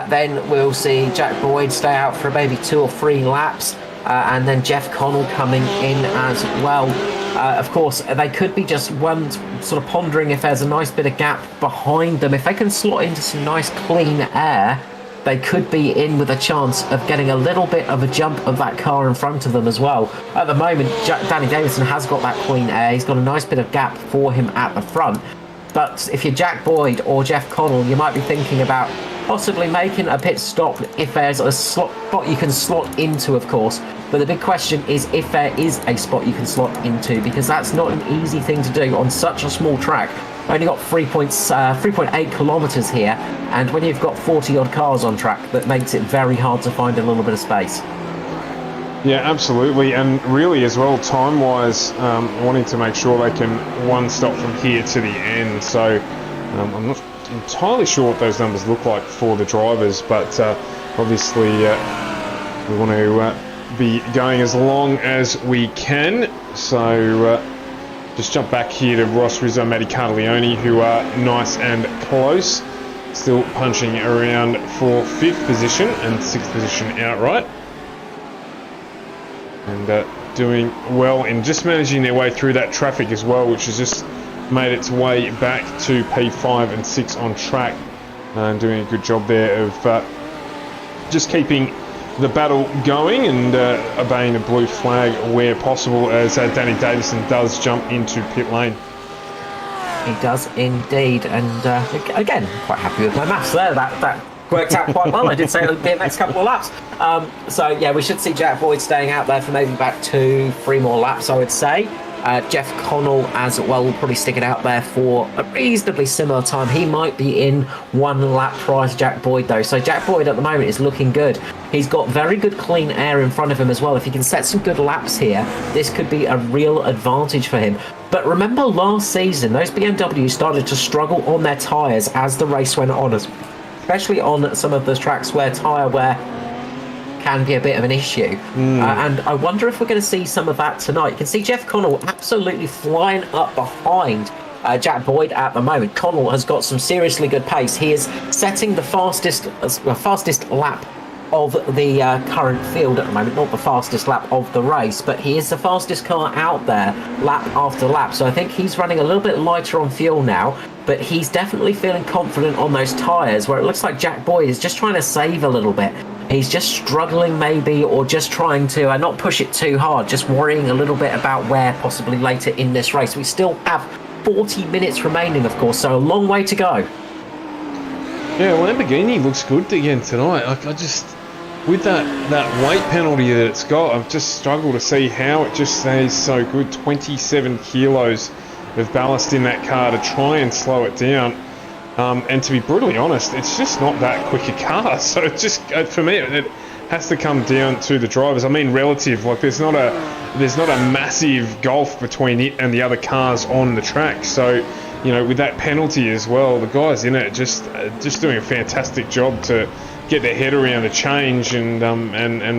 Then we'll see Jack Boyd stay out for maybe 2 or 3 laps, and then Jeff Connell coming in as well. Of course, they could be just one sort of pondering if there's a nice bit of gap behind them. If they can slot into some nice clean air, they could be in with a chance of getting a little bit of a jump of that car in front of them as well. At the moment, Danny Davidson has got that clean air. He's got a nice bit of gap for him at the front. But if you're Jack Boyd or Jeff Connell, you might be thinking about possibly making a pit stop if there's a spot you can slot into, of course. But the big question is if there is a spot you can slot into, because that's not an easy thing to do on such a small track. Only got 3.8 kilometres here, and when you've got 40 odd cars on track, that makes it very hard to find a little bit of space. Yeah, absolutely, and really as well, time-wise, wanting to make sure they can one stop from here to the end. So I'm not entirely sure what those numbers look like for the drivers, but obviously we want to be going as long as we can. So just jump back here to Ross Rizzo, Matty Cartaleone, who are nice and close, still punching around for 5th position and 6th position outright, and doing well in just managing their way through that traffic as well, which has just made its way back to P5 and 6 on track, and doing a good job there of just keeping the battle going and obeying the blue flag where possible, as Danny Davison does jump into pit lane. He does indeed, and again, quite happy with my maths there. That worked out quite well. I did say it would be the next couple of laps. So yeah, we should see Jack Boyd staying out there for maybe about 2-3 more laps, I would say. Jeff Connell as well will probably stick it out there for a reasonably similar time. He might be in 1 lap prior to Jack Boyd though. So Jack Boyd at the moment is looking good. He's got very good clean air in front of him as well. If he can set some good laps here, this could be a real advantage for him. But remember last season, those BMWs started to struggle on their tyres as the race went on, especially on some of those tracks where tyre wear can be a bit of an issue. And I wonder if we're going to see some of that tonight. You can see Jeff Connell absolutely flying up behind Jack Boyd at the moment. Connell has got some seriously good pace. He is setting the fastest lap of the current field at the moment. Not the fastest lap of the race, but he is the fastest car out there lap after lap. So I think he's running a little bit lighter on fuel now, but he's definitely feeling confident on those tyres, where it looks like Jack Boyd is just trying to save a little bit. He's just struggling maybe, or just trying to not push it too hard, just worrying a little bit about where possibly later in this race. We still have 40 minutes remaining, of course, so a long way to go. Yeah, Lamborghini looks good again tonight. I just, with that weight penalty that it's got, I've just struggled to see how it just stays so good. 27 kilos of ballast in that car to try and slow it down. And to be brutally honest, it's just not that quick a car. So it just, for me, it has to come down to the drivers. I mean, relative. Like there's not a massive gulf between it and the other cars on the track. So, you know, with that penalty as well, the guys in it just doing a fantastic job to get their head around a change and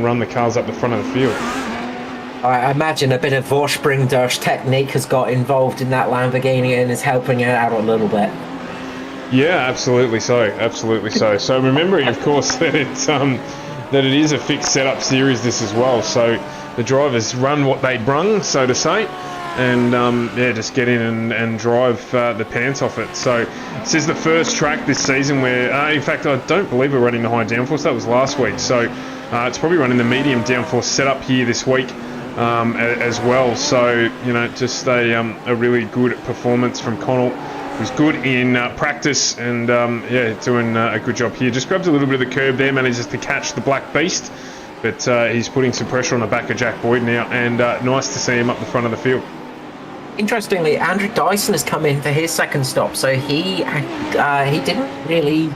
run the cars up the front of the field. I imagine a bit of Vorsprung-Durch technique has got involved in that Lamborghini and is helping it out a little bit. Yeah, absolutely so. Absolutely so. So remembering, of course, that it is a fixed setup series this as well. So the drivers run what they brung, so to say. and yeah, just get in and drive the pants off it. So this is the first track this season where, in fact, I don't believe we're running the high downforce. That was last week. So it's probably running the medium downforce setup here this week as well. So, you know, just a really good performance from Connell. He was good in practice and, yeah, doing a good job here. Just grabs a little bit of the curb there, manages to catch the Black Beast. But he's putting some pressure on the back of Jack Boyd now, and nice to see him up the front of the field. Interestingly, Andrew Dyson has come in for his second stop, so he didn't really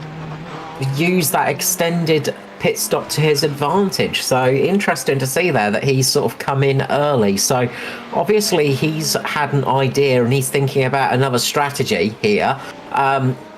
use that extended pit stop to his advantage. So interesting to see there that he's sort of come in early. So obviously he's had an idea and he's thinking about another strategy here.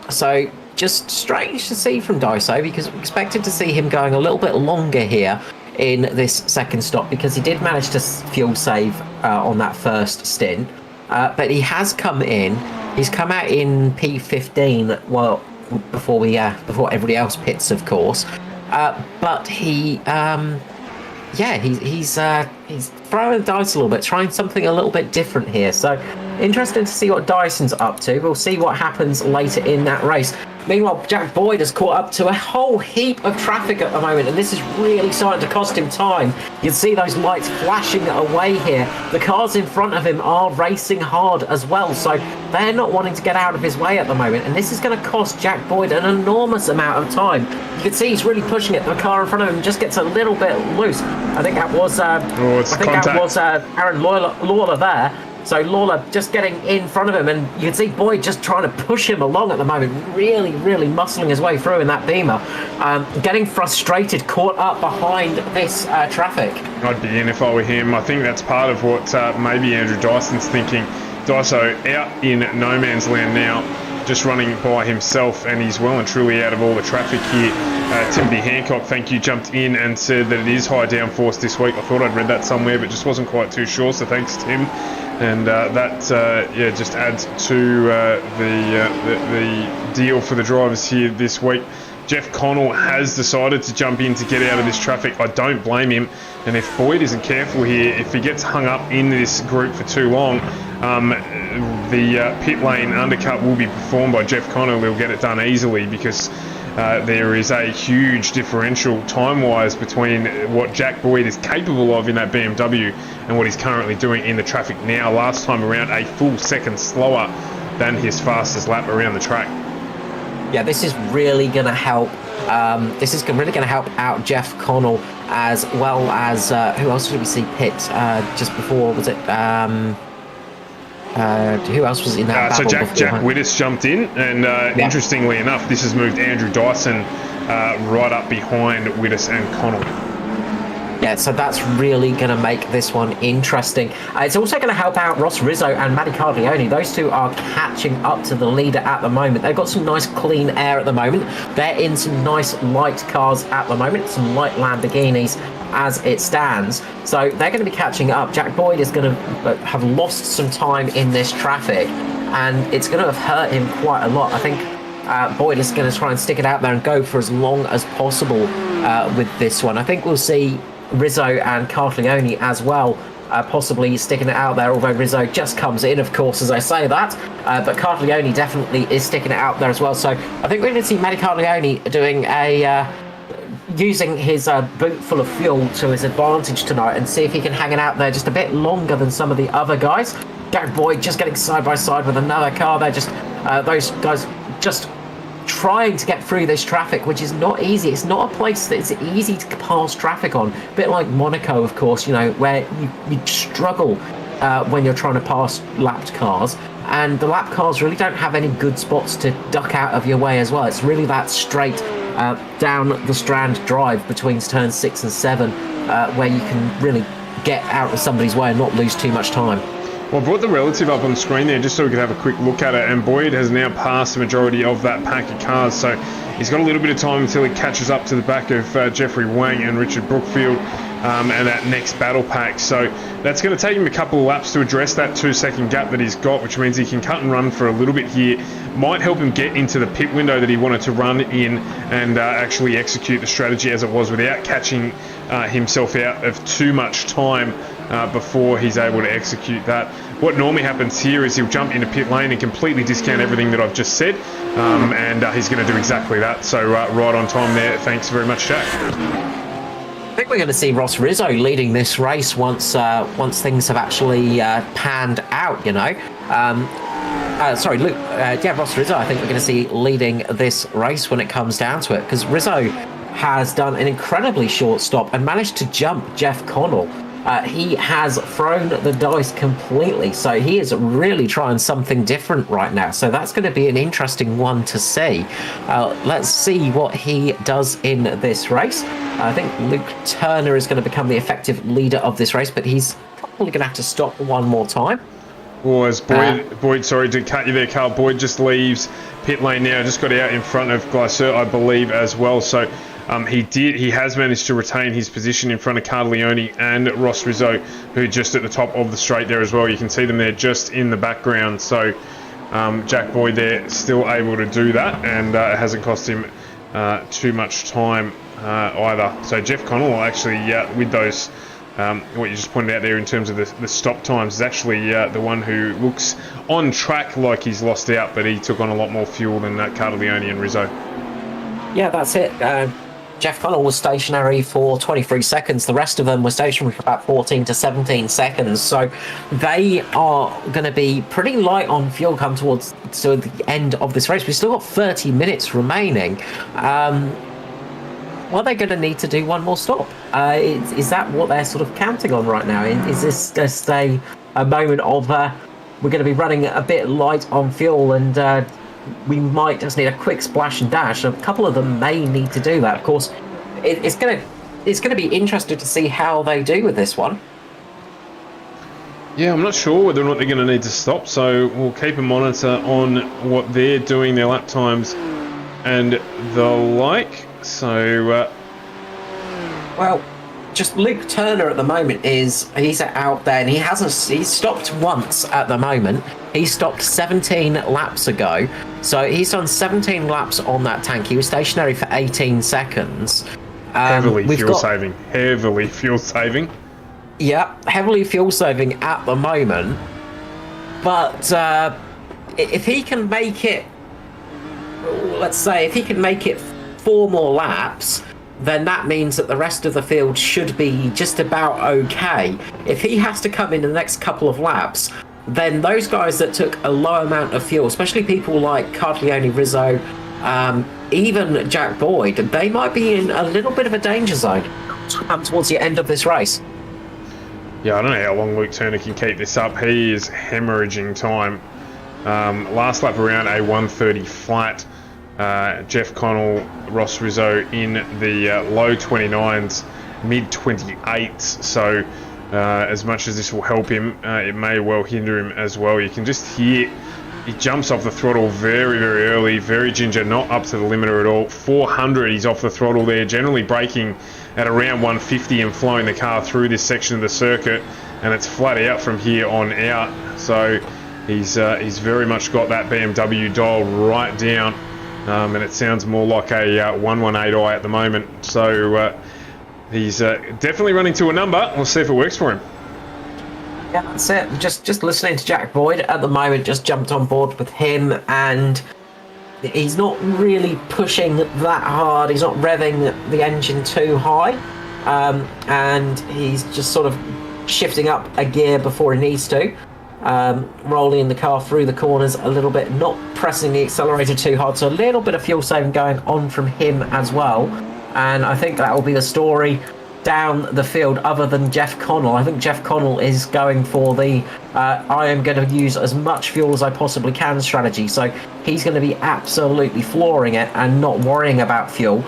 So just strange to see from Daiso, because we expected to see him going a little bit longer here in this second stop, because he did manage to fuel save on that first stint. But he has come in. He's come out in P15. Well, before everybody else pits, of course. But he, yeah, he's throwing the dice a little bit, trying something a little bit different here. So interesting to see what Dyson's up to. We'll see what happens later in that race. Meanwhile, Jack Boyd has caught up to a whole heap of traffic at the moment, and this is really starting to cost him time. You can see those lights flashing away here. The cars in front of him are racing hard as well, so they're not wanting to get out of his way at the moment, and this is going to cost Jack Boyd an enormous amount of time. You can see he's really pushing it. The car in front of him just gets a little bit loose. I think that was Aaron Lawler there. So Lawler just getting in front of him, and you can see Boyd just trying to push him along at the moment, really muscling his way through in that Beamer, getting frustrated, caught up behind this traffic. I'd be in if I were him. I think that's part of what maybe Andrew Dyson's thinking. Daiso out in no man's land now, just running by himself, and he's well and truly out of all the traffic here. Timothy Hancock, thank you, jumped in and said that it is high downforce this week. I thought I'd read that somewhere, but just wasn't quite too sure, so thanks, Tim. And that yeah, just adds to the deal for the drivers here this week. Jeff Connell has decided to jump in to get out of this traffic. I don't blame him. And if Boyd isn't careful here, if he gets hung up in this group for too long, the pit lane undercut will be performed by Jeff Connell. He'll get it done easily, because there is a huge differential time-wise between what Jack Boyd is capable of in that BMW and what he's currently doing in the traffic now. Last time around, a full second slower than his fastest lap around the track. Yeah, this is really going to help. This is really going to help out Jeff Connell, as well as who else did we see pit just before? Was it? Who else was in that so battle? Jack Widdis jumped in, and interestingly enough, this has moved Andrew Dyson right up behind Widdis and Connell. Yeah, so that's really going to make this one interesting. It's also going to help out Ross Rizzo and Matty Cardione. Those two are catching up to the leader at the moment. They've got some nice clean air at the moment. They're in some nice light cars at the moment, some light Lamborghinis as it stands. So they're going to be catching up. Jack Boyd is going to have lost some time in this traffic, and it's going to have hurt him quite a lot. I think Boyd is going to try and stick it out there and go for as long as possible with this one. I think we'll see Rizzo and Cartleone as well, possibly sticking it out there, although Rizzo just comes in, of course, as I say that. But Cartleone definitely is sticking it out there as well. So I think we're going to see Matty Cartleone doing using his boot full of fuel to his advantage tonight, and see if he can hang it out there just a bit longer than some of the other guys. Jack Boyd just getting side by side with another car there. Just those guys just trying to get through this traffic, which is not easy. It's not a place that it's easy to pass traffic on. A bit like Monaco, of course, you know, where you struggle when you're trying to pass lapped cars, and the lap cars really don't have any good spots to duck out of your way as well. It's really that straight down the strand drive between turns 6 and 7 where you can really get out of somebody's way and not lose too much time. Well, I brought the relative up on screen there just so we could have a quick look at it, and Boyd has now passed the majority of that pack of cars, so he's got a little bit of time until he catches up to the back of Jeffrey Wang and Richard Brookfield and that next battle pack. So that's going to take him a couple of laps to address that 2-second gap that he's got, which means he can cut and run for a little bit here. Might help him get into the pit window that he wanted to run in and actually execute the strategy as it was, without catching himself out of too much time before he's able to execute that. What normally happens here is he'll jump into pit lane and completely discount everything that I've just said, and he's going to do exactly that. So right on time there. Thanks very much, Jack. I think we're going to see Ross Rizzo leading this race once things have actually panned out, you know. Sorry, Luke. Yeah, Ross Rizzo, I think we're going to see leading this race when it comes down to it, because Rizzo has done an incredibly short stop and managed to jump Jeff Connell. He has thrown the dice completely, so he is really trying something different right now. So that's going to be an interesting one to see. Let's see what he does in this race. I think Luke Turner is going to become the effective leader of this race, but he's probably going to have to stop one more time. Or as Boyd, sorry to cut you there, Carl. Boyd just leaves pit lane now. Just got out in front of Glycer, I believe, as well. So he has managed to retain his position in front of Carleone and Ross Rizzo, who are just at the top of the straight there as well. You can see them there just in the background. So Jack Boyd there still able to do that, and it hasn't cost him too much time either. So Jeff Connell actually, with those, what you just pointed out there in terms of the stop times, is actually the one who looks on track like he's lost out, but he took on a lot more fuel than Carleone and Rizzo. Yeah, that's it. Jeff Connell was stationary for 23 seconds. The rest of them were stationary for about 14 to 17 seconds. So they are going to be pretty light on fuel come towards the end of this race. We've still got 30 minutes remaining. Well, they're going to need to do one more stop. Is that what they're sort of counting on right now? Is this just a moment of we're going to be running a bit light on fuel, and we might just need a quick splash and dash? A couple of them may need to do that. Of course, it's going to be interesting to see how they do with this one. Yeah, I'm not sure whether or not they're going to need to stop, so we'll keep a monitor on what they're doing, their lap times and the like. So well, just Luke Turner at the moment he's out there, and he's stopped once at the moment. He stopped 17 laps ago, so he's done 17 laps on that tank. He was stationary for 18 seconds. Heavily fuel saving. Yeah, heavily fuel saving at the moment. But if he can make it, let's say, if he can make it 4 more laps, then that means that the rest of the field should be just about okay. If he has to come in the next couple of laps, then those guys that took a low amount of fuel, especially people like Carleone, Rizzo, even Jack Boyd, they might be in a little bit of a danger zone towards the end of this race. Yeah, I don't know how long Luke Turner can keep this up. He is hemorrhaging time. Last lap around a 1:30 flat. Jeff Connell, Ross Rizzo in the low 29s, mid 28s. So as much as this will help him, it may well hinder him as well. You can just hear he jumps off the throttle very, very early, very ginger, not up to the limiter at all. 400, he's off the throttle there, generally braking at around 150 and flowing the car through this section of the circuit, and it's flat out from here on out. So he's very much got that BMW dial right down. And it sounds more like a 118i at the moment. So he's definitely running to a number. We'll see if it works for him. Yeah, that's it. Just listening to Jack Boyd at the moment, just jumped on board with him, and he's not really pushing that hard. He's not revving the engine too high, and he's just sort of shifting up a gear before he needs to. Rolling the car through the corners a little bit, not pressing the accelerator too hard, so a little bit of fuel saving going on from him as well. And I think that will be the story down the field, other than Jeff Connell. I think Jeff Connell is going for the I am going to use as much fuel as I possibly can strategy, so he's going to be absolutely flooring it and not worrying about fuel,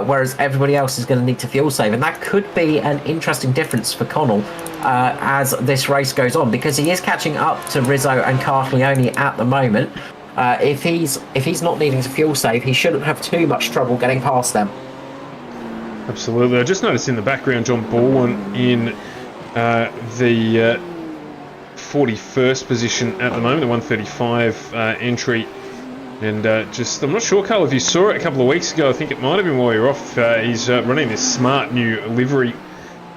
whereas everybody else is going to need to fuel save. And that could be an interesting difference for Connell as this race goes on, because he is catching up to Rizzo and Carleone at the moment. If he's not needing to fuel save, he shouldn't have too much trouble getting past them. Absolutely. I just noticed in the background John Baldwin in the 41st position at the moment, the 135 entry. And I'm not sure, Carl, if you saw it a couple of weeks ago. I think it might have been while you were off. He's running this smart new livery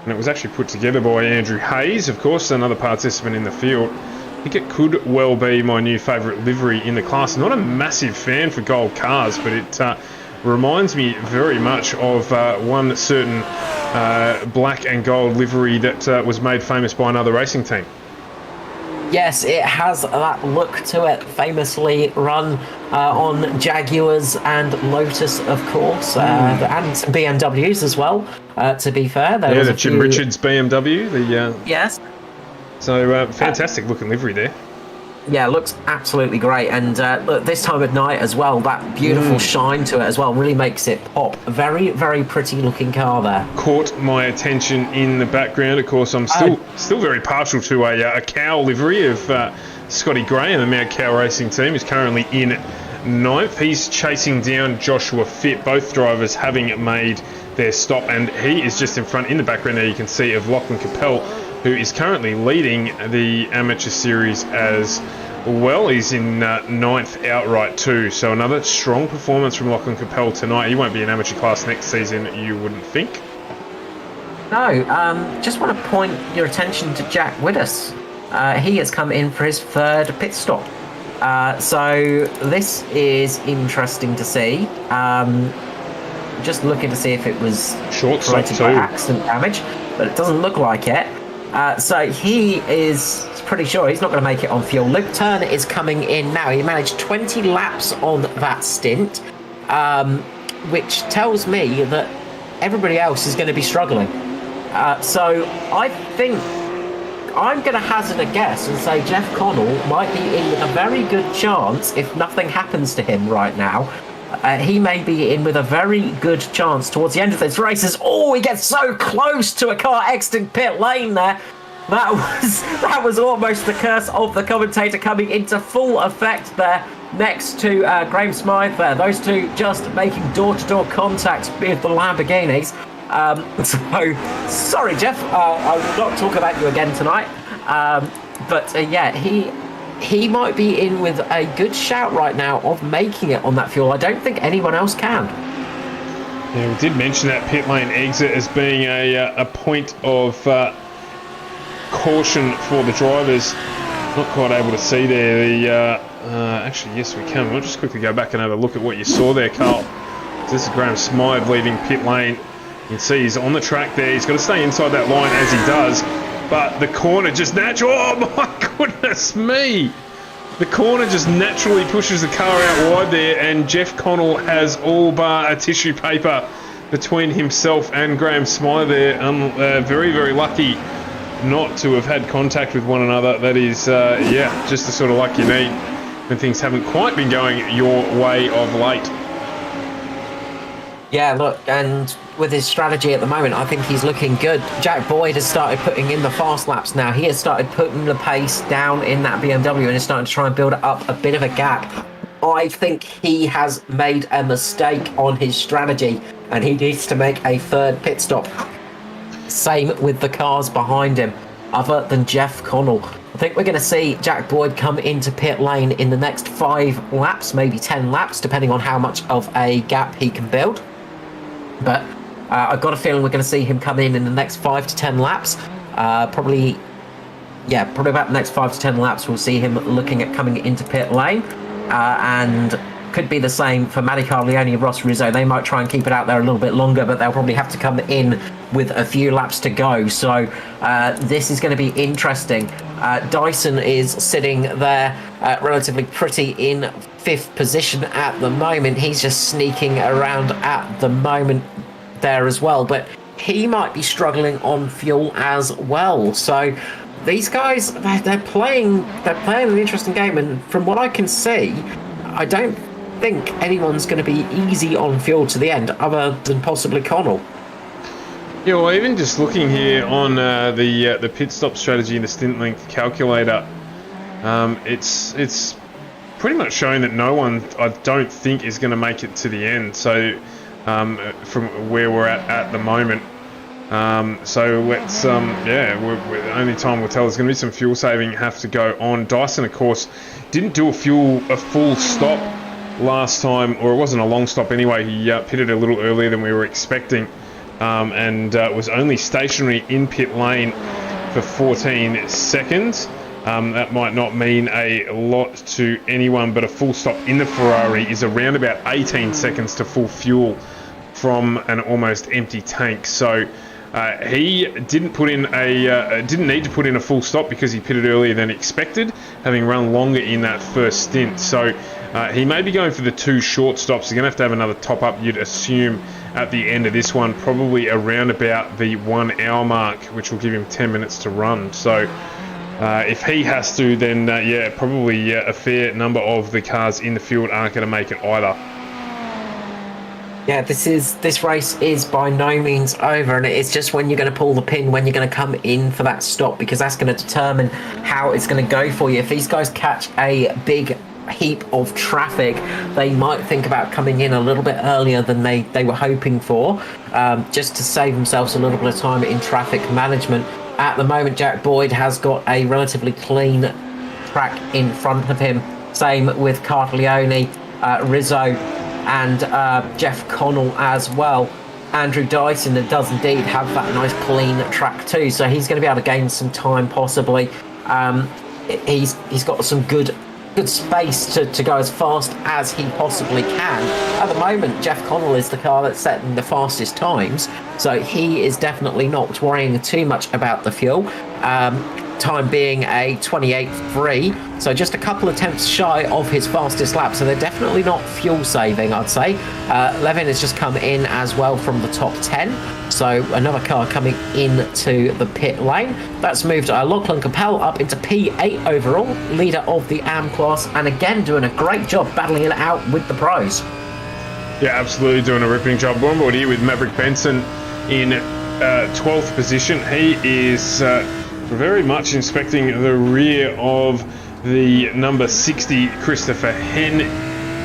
and it was actually put together by Andrew Hayes, of course, another participant in the field. I think it could well be my new favourite livery in the class. Not a massive fan for gold cars, but it reminds me very much of one certain black and gold livery that was made famous by another racing team. Yes, it has that look to it, famously run on Jaguars and Lotus, of course, and some BMWs as well, to be fair. Yeah, the Jim Richards BMW. Yes. So, fantastic looking livery there. Yeah, looks absolutely great. And look, this time of night as well, that beautiful shine to it as well really makes it pop. A very, very pretty looking car there. Caught my attention in the background. Of course, I'm still very partial to a cow livery of Scotty Gray and the Mad Cow Racing team. He's currently in 9th. He's chasing down Joshua Fitt, both drivers having made their stop, and he is just in front. In the background there you can see of Lachlan Capel, who is currently leading the amateur series as well. He's in 9th outright too, so another strong performance from Lachlan Capel tonight. He won't be in amateur class next season, you wouldn't think. No, just want to point your attention to Jack Widdus. He has come in for his 3rd pit stop. So this is interesting to see. Just looking to see if it was short stop created by accident damage, but it doesn't look like it. So he is pretty sure he's not going to make it on fuel. Luke Turner is coming in now. He managed 20 laps on that stint, which tells me that everybody else is going to be struggling. So I think I'm going to hazard a guess and say Jeff Connell might be in with a very good chance if nothing happens to him right now. He may be in with a very good chance towards the end of this race. Oh, he gets so close to a car exiting pit lane there. That was almost the curse of the commentator coming into full effect there next to Graham Smythe there. Those two just making door-to-door contact with the Lamborghinis. So, sorry, Jeff. I will not talk about you again tonight. But yeah, he might be in with a good shout right now of making it on that fuel. I don't think anyone else can. Yeah, we did mention that pit lane exit as being a point of caution for the drivers. Not quite able to see there. Actually, yes, we can. We'll just quickly go back and have a look at what you saw there, Carl. This is Graham Smythe leaving pit lane. You can see he's on the track there. He's got to stay inside that line as he does. But the corner just naturally... Oh, my goodness me! The corner just naturally pushes the car out wide there, and Jeff Connell has all bar a tissue paper between himself and Graham Smythe there. Very, very lucky not to have had contact with one another. That is, yeah, just the sort of luck you need when things haven't quite been going your way of late. Yeah, look, and with his strategy at the moment, I think he's looking good. Jack Boyd has started putting in the fast laps now. He has started putting the pace down in that BMW and is starting to try and build up a bit of a gap. I think he has made a mistake on his strategy and he needs to make a 3rd pit stop. Same with the cars behind him, other than Jeff Connell. I think we're going to see Jack Boyd come into pit lane in the next 5 laps, maybe 10 laps, depending on how much of a gap he can build. But I've got a feeling we're going to see him come in the next 5 to 10 laps. Probably about the next 5 to 10 laps we'll see him looking at coming into pit lane. And could be the same for Matty Carleone and Ross Rizzo. They might try and keep it out there a little bit longer, but they'll probably have to come in with a few laps to go. So this is going to be interesting. Dyson is sitting there relatively pretty in 5th position at the moment. He's just sneaking around at the moment there as well, but he might be struggling on fuel as well. So these guys, they're playing an interesting game, and from what I can see, I don't think anyone's going to be easy on fuel to the end, other than possibly Connell. Yeah, well, even just looking here on the pit stop strategy and the stint length calculator, it's pretty much showing that no one, I don't think, is going to make it to the end. So from where we're at the moment. So let's, yeah, only time will tell. There's going to be some fuel saving have to go on. Dyson, of course, didn't do a full stop last time, or it wasn't a long stop anyway. He pitted a little earlier than we were expecting. and was only stationary in pit lane for 14 seconds. That might not mean a lot to anyone, but a full stop in the Ferrari is around about 18 seconds to full fuel from an almost empty tank. So he didn't need to put in a full stop because he pitted earlier than expected, having run longer in that first stint. So he may be going for the 2 short stops. He's going to have another top up, you'd assume, at the end of this one, probably around about the 1 hour mark, which will give him 10 minutes to run. So if he has to, then yeah, probably a fair number of the cars in the field aren't going to make it either. Yeah, this race is by no means over, and it's just when you're going to pull the pin, when you're going to come in for that stop, because that's going to determine how it's going to go for you. If these guys catch a big heap of traffic, they might think about coming in a little bit earlier than they were hoping for, just to save themselves a little bit of time in traffic management. At the moment, Jack Boyd has got a relatively clean track in front of him. Same with Cartleone, Rizzo, and Jeff Connell as well. Andrew Dyson does indeed have that nice clean track too, so he's going to be able to gain some time possibly. He's got some good space to go as fast as he possibly can. At the moment, Jeff Connell is the car that's setting the fastest times, so he is definitely not worrying too much about the fuel. Time being a 28.3, so just a couple of tenths shy of his fastest lap, so they're definitely not fuel saving, I'd say. Levin has just come in as well from the top 10, so another car coming into the pit lane. That's moved Lachlan Capel up into P8 overall, leader of the AM class, and again doing a great job battling it out with the pros. Yeah, absolutely doing a ripping job. On board here with Maverick Benson in 12th position. He is very much inspecting the rear of the number 60 Christopher Hen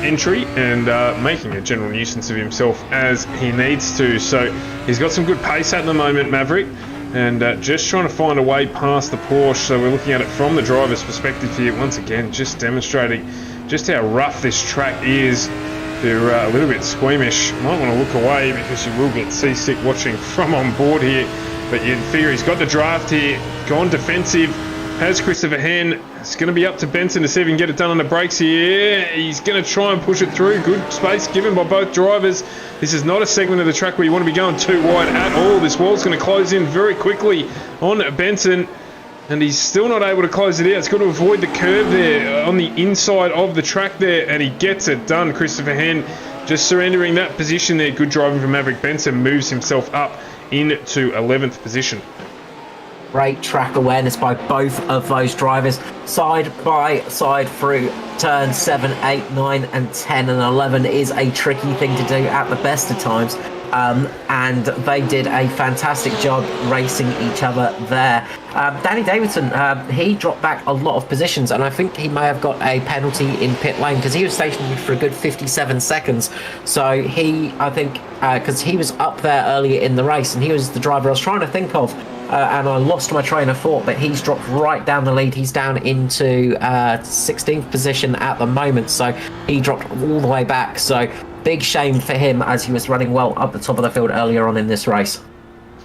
entry and making a general nuisance of himself as he needs to. So he's got some good pace at the moment, Maverick, and just trying to find a way past the Porsche. So we're looking at it from the driver's perspective here, once again, just demonstrating just how rough this track is. They're a little bit squeamish. Might want to look away because you will get seasick watching from on board here. But you'd figure he's got the draft here, gone defensive, has Christopher Hen. It's going to be up to Benson to see if he can get it done on the brakes here. He's going to try and push it through. Good space given by both drivers. This is not a segment of the track where you want to be going too wide at all. This wall's going to close in very quickly on Benson, and he's still not able to close it out. It's got to avoid the curve there on the inside of the track there, and he gets it done. Christopher Hen just surrendering that position there. Good driving from Maverick Benson, moves himself up into 11th position. Great track awareness by both of those drivers, side by side through turns 7, 8, 9 and 10 and 11 is a tricky thing to do at the best of times, and they did a fantastic job racing each other there. Danny Davidson, he dropped back a lot of positions, and I think he may have got a penalty in pit lane because he was stationed for a good 57 seconds. So I think because he was up there earlier in the race, and he was the driver I was trying to think of, and I lost my train of thought, but he's dropped right down the lead. He's down into 16th position at the moment, so he dropped all the way back. So big shame for him as he was running well up the top of the field earlier on in this race.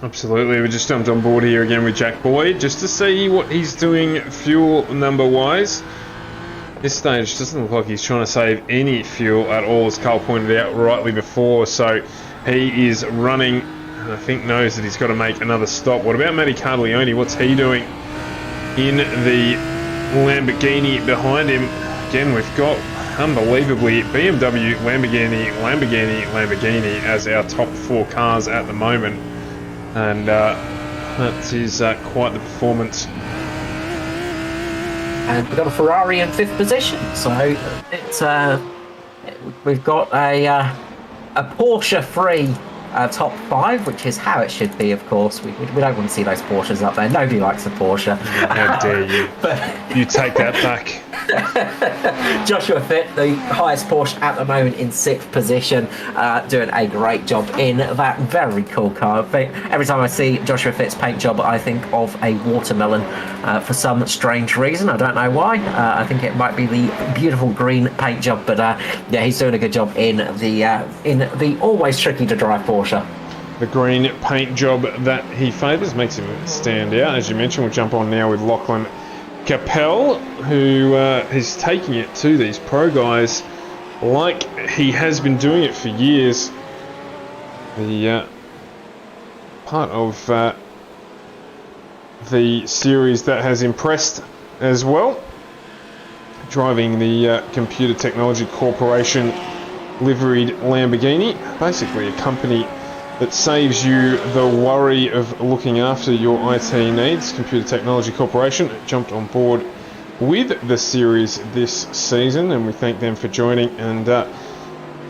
Absolutely. We just jumped on board here again with Jack Boyd just to see what he's doing fuel number wise. This stage doesn't look like he's trying to save any fuel at all, as Carl pointed out rightly before. So he is running, and I think knows that he's got to make another stop. What about Matty Cartleone? What's he doing in the Lamborghini behind him? Again, we've got unbelievably BMW, Lamborghini as our top 4 cars at the moment, and that is quite the performance. And we've got a Ferrari in 5th position, so it's we've got a Porsche free top 5, which is how it should be, of course. We don't want to see those Porsches up there. Nobody likes a Porsche. How dare you? You take that back. Joshua Fitt, the highest Porsche at the moment, in 6th position, doing a great job in that very cool car. Every time I see Joshua Fitt's paint job, I think of a watermelon for some strange reason. I don't know why. I think it might be the beautiful green paint job, but yeah, he's doing a good job in the always tricky to drive Porsche. the green paint job that he favours makes him stand out. As you mentioned, we'll jump on now with Lachlan Capel, who is taking it to these pro guys like he has been doing it for years. The part of the series that has impressed as well, driving the Computer Technology Corporation liveried Lamborghini, basically a company that saves you the worry of looking after your IT needs. Computer Technology Corporation jumped on board with the series this season, and we thank them for joining. And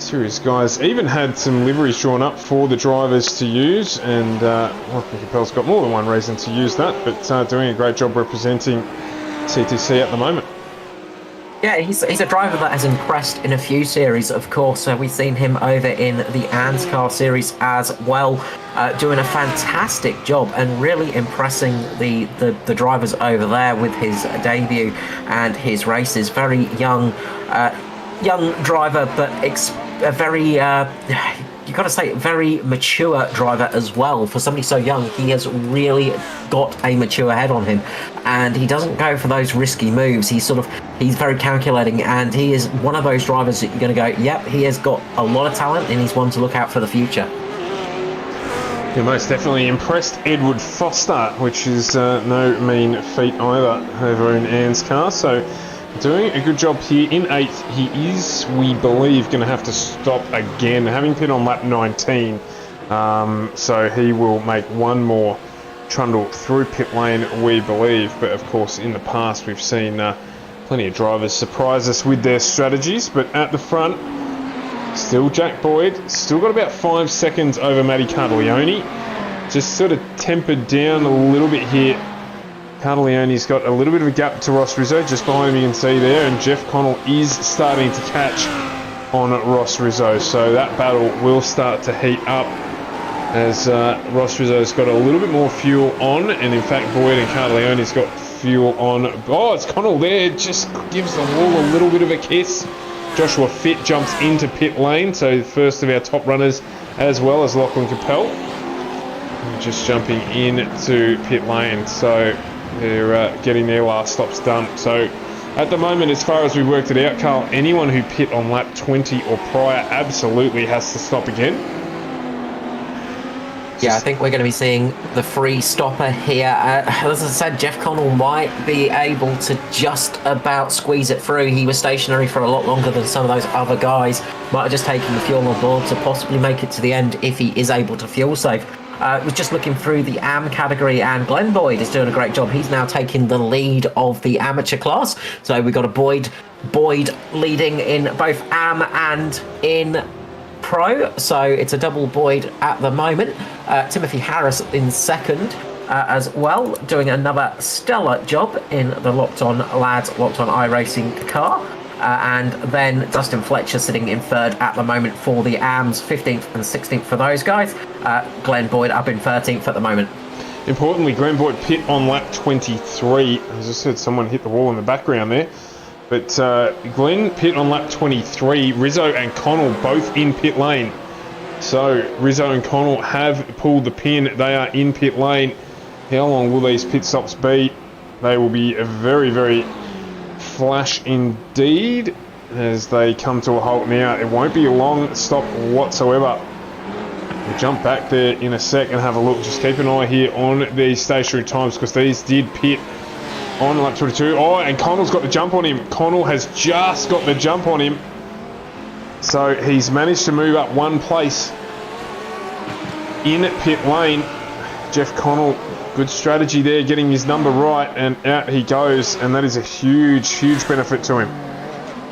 series guys even had some liveries drawn up for the drivers to use, and Lachlan Capel's got more than one reason to use that, but doing a great job representing CTC at the moment. Yeah, he's a driver that has impressed in a few series, of course. We've seen him over in the AUSPASS series as well, doing a fantastic job and really impressing the drivers over there with his debut and his races. Very young driver, but a very you got to say very mature driver as well. For somebody so young, he has really got a mature head on him, and he doesn't go for those risky moves. He's very calculating, and he is one of those drivers that you're going to go, yep, he has got a lot of talent, and he's one to look out for the future. He most definitely impressed Edward Foster, which is no mean feat either over in Ann's car. So doing a good job here in 8th. He is, we believe, going to have to stop again, having pit on lap 19. So he will make one more trundle through pit lane, we believe. But of course, in the past, we've seen plenty of drivers surprise us with their strategies. But at the front, still Jack Boyd. Still got about 5 seconds over Matty Cartaglione. Just sort of tempered down a little bit here. Cartaglione's got a little bit of a gap to Ross Rizzo, just behind him you can see there, and Jeff Connell is starting to catch on Ross Rizzo, so that battle will start to heat up as Ross Rizzo's got a little bit more fuel on, and in fact Boyd and Cartaglione's got fuel on. Oh, it's Connell there, just gives the wall a little bit of a kiss. Joshua Fitt jumps into pit lane, so the first of our top runners, as well as Lachlan Capel, just jumping into pit lane, so they're getting their last stops done. So at the moment, as far as we worked it out, Carl, anyone who pit on lap 20 or prior absolutely has to stop again. Yeah, I think we're going to be seeing the free stopper here. As I said, Jeff Connell might be able to just about squeeze it through. He was stationary for a lot longer than some of those other guys. Might have just taken the fuel on board to possibly make it to the end if he is able to fuel save. Was just looking through the AM category, and Glenn Boyd is doing a great job. He's now taking the lead of the amateur class. So we've got a Boyd leading in both AM and in Pro. So it's a double Boyd at the moment. Timothy Harris in second as well, doing another stellar job in the Locked On Lads, Locked On iRacing car. And then Dustin Fletcher sitting in third at the moment for the AMS, 15th and 16th for those guys. Glenn Boyd up in 13th at the moment. Importantly, Glenn Boyd pit on lap 23. I just heard someone hit the wall in the background there. But Glenn pit on lap 23. Rizzo and Connell both in pit lane. So Rizzo and Connell have pulled the pin. They are in pit lane. How long will these pit stops be? They will be a very, very flash indeed as they come to a halt now. It won't be a long stop whatsoever. We'll jump back there in a sec and have a look. Just keep an eye here on these stationary times because these did pit on lap 22. Oh, and Connell's got the jump on him. Connell has just got the jump on him. So he's managed to move up one place in pit lane. Jeff Connell, good strategy there, getting his number right, and out he goes, and that is a huge, huge benefit to him.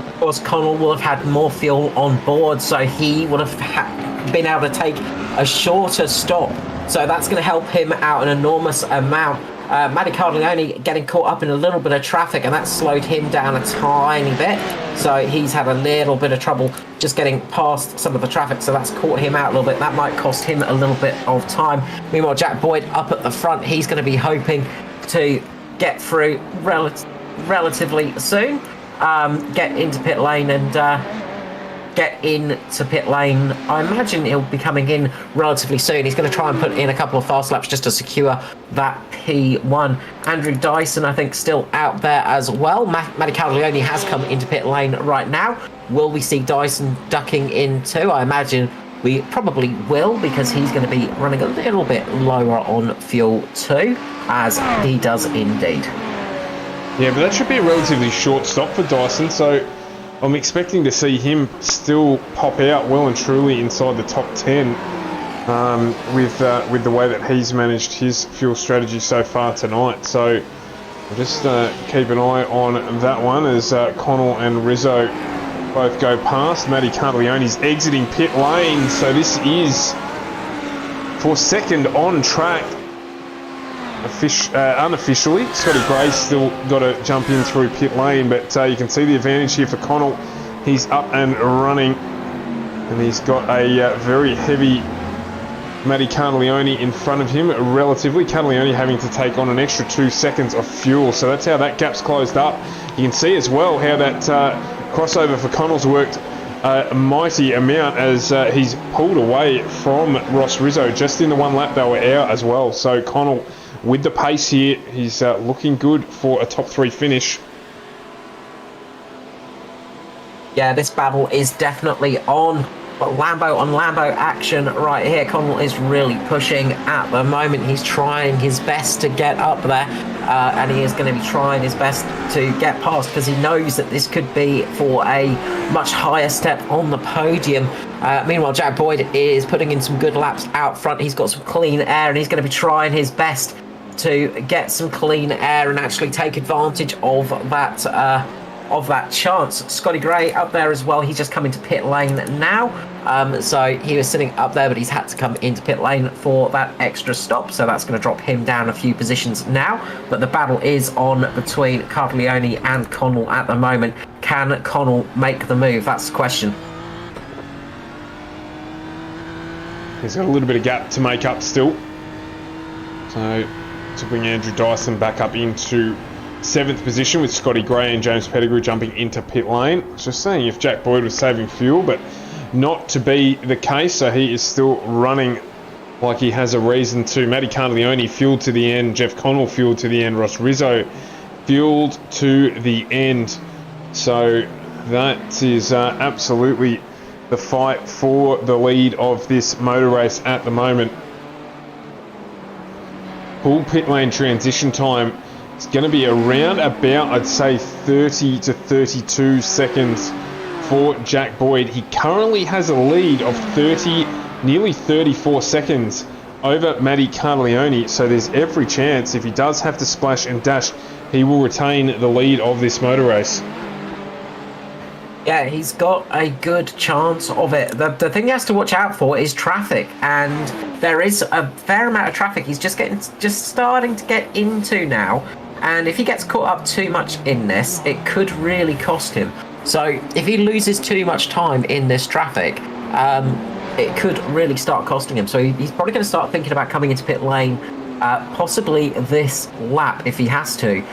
Of course, Connell will have had more fuel on board, so he would have been able to take a shorter stop. So that's going to help him out an enormous amount. Matty Cartaglione getting caught up in a little bit of traffic, and that slowed him down a tiny bit. So he's had a little bit of trouble just getting past some of the traffic, so that's caught him out a little bit. That might cost him a little bit of time. Meanwhile, Jack Boyd up at the front, he's going to be hoping to get through relatively soon, get into pit lane and get into pit lane. I imagine he'll be coming in relatively soon. He's going to try and put in a couple of fast laps just to secure that P1. Andrew Dyson, I think, still out there as well. Matty Caglione has come into pit lane right now. Will we see Dyson ducking in too? I imagine we probably will, because he's going to be running a little bit lower on fuel too, as he does indeed. Yeah, but that should be a relatively short stop for Dyson, so I'm expecting to see him still pop out well and truly inside the top 10 with the way that he's managed his fuel strategy so far tonight. So I'll just keep an eye on that one as Connell and Rizzo both go past. Matty Caglioni's exiting pit lane, so this is for second on track. Unofficially, Scotty Gray's still got to jump in through pit lane, but you can see the advantage here for Connell. He's up and running, and he's got a very heavy Matty Caglioni in front of him, relatively. Caglioni having to take on an extra 2 seconds of fuel, so that's how that gap's closed up. You can see as well how that crossover for Connell's worked a mighty amount as he's pulled away from Ross Rizzo just in the one lap they were out as well. So Connell with the pace here, he's looking good for a top 3 finish. Yeah, this battle is definitely on. But Lambo on Lambo action right here. Connell is really pushing at the moment. He's trying his best to get up there, and he is going to be trying his best to get past, because he knows that this could be for a much higher step on the podium. Meanwhile, Jack Boyd is putting in some good laps out front. He's got some clean air, and he's going to be trying his best to get some clean air and actually take advantage of that chance. Scotty Gray up there as well. He's just come into pit lane now. So he was sitting up there, but he's had to come into pit lane for that extra stop. So that's going to drop him down a few positions now. But the battle is on between Caglioni and Connell at the moment. Can Connell make the move? That's the question. He's got a little bit of gap to make up still. So to bring Andrew Dyson back up into 7th position with Scotty Gray and James Pettigrew jumping into pit lane. I was just saying if Jack Boyd was saving fuel, but not to be the case, so he is still running like he has a reason to. Matty Caglioni fueled to the end, Jeff Connell fueled to the end, Ross Rizzo fueled to the end. So that is absolutely the fight for the lead of this motor race at the moment. Full pit lane transition time, it's going to be around about, I'd say, 30 to 32 seconds for Jack Boyd. He currently has a lead of nearly 34 seconds over Matty Caglioni, so there's every chance if he does have to splash and dash, he will retain the lead of this motor race. Yeah, he's got a good chance of it. The thing he has to watch out for is traffic, and there is a fair amount of traffic he's just starting to get into now. And if he gets caught up too much in this, it could really cost him. So if he loses too much time in this traffic, it could really start costing him. So he's probably going to start thinking about coming into pit lane, possibly this lap if he has to.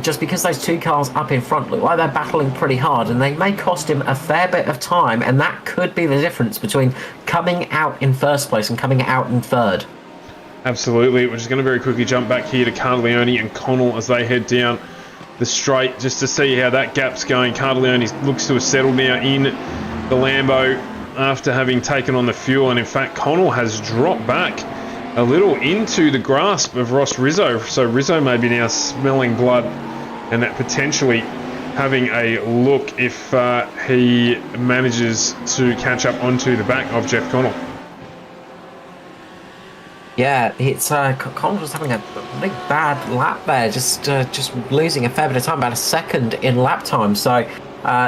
Just because those two cars up in front look like they're battling pretty hard, and they may cost him a fair bit of time, and that could be the difference between coming out in first place and coming out in third. Absolutely. We're just going to very quickly jump back here to Caglioni and Connell as they head down the straight just to see how that gap's going. Caglioni looks to have settled now in the Lambo after having taken on the fuel, and in fact Connell has dropped back a little into the grasp of Ross Rizzo, so Rizzo may be now smelling blood and that potentially having a look if he manages to catch up onto the back of Jeff Connell. Yeah, it's Connell was having a big bad lap there, just losing a fair bit of time, about a second in lap time. So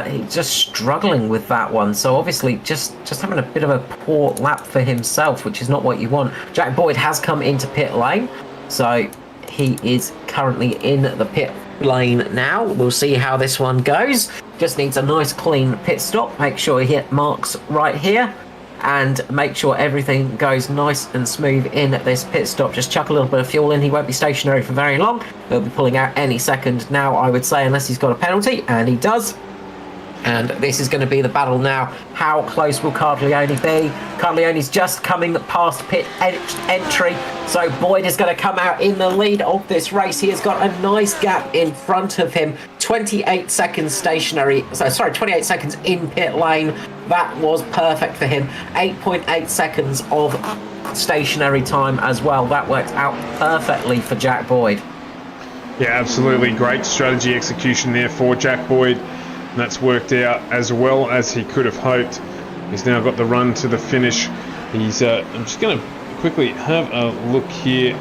he's just struggling with that one. So obviously just having a bit of a poor lap for himself, which is not what you want. Jack Boyd has come into pit lane, so he is currently in the pit lane now. We'll see how this one goes. Just needs a nice clean pit stop. Make sure he hit marks right here, and make sure everything goes nice and smooth in this pit stop. Just chuck a little bit of fuel in. He won't be stationary for very long. He'll be pulling out any second now, I would say, unless he's got a penalty, and he does. And this is going to be the battle now. How close will Cardleone be? Cardleone's just coming past pit entry. So Boyd is going to come out in the lead of this race. He has got a nice gap in front of him. 28 seconds stationary. Sorry, 28 seconds in pit lane. That was perfect for him. 8.8 seconds of stationary time as well. That worked out perfectly for Jack Boyd. Yeah, absolutely. Great strategy execution there for Jack Boyd. And that's worked out as well as he could have hoped. He's now got the run to the finish. He's I'm just going to quickly have a look here.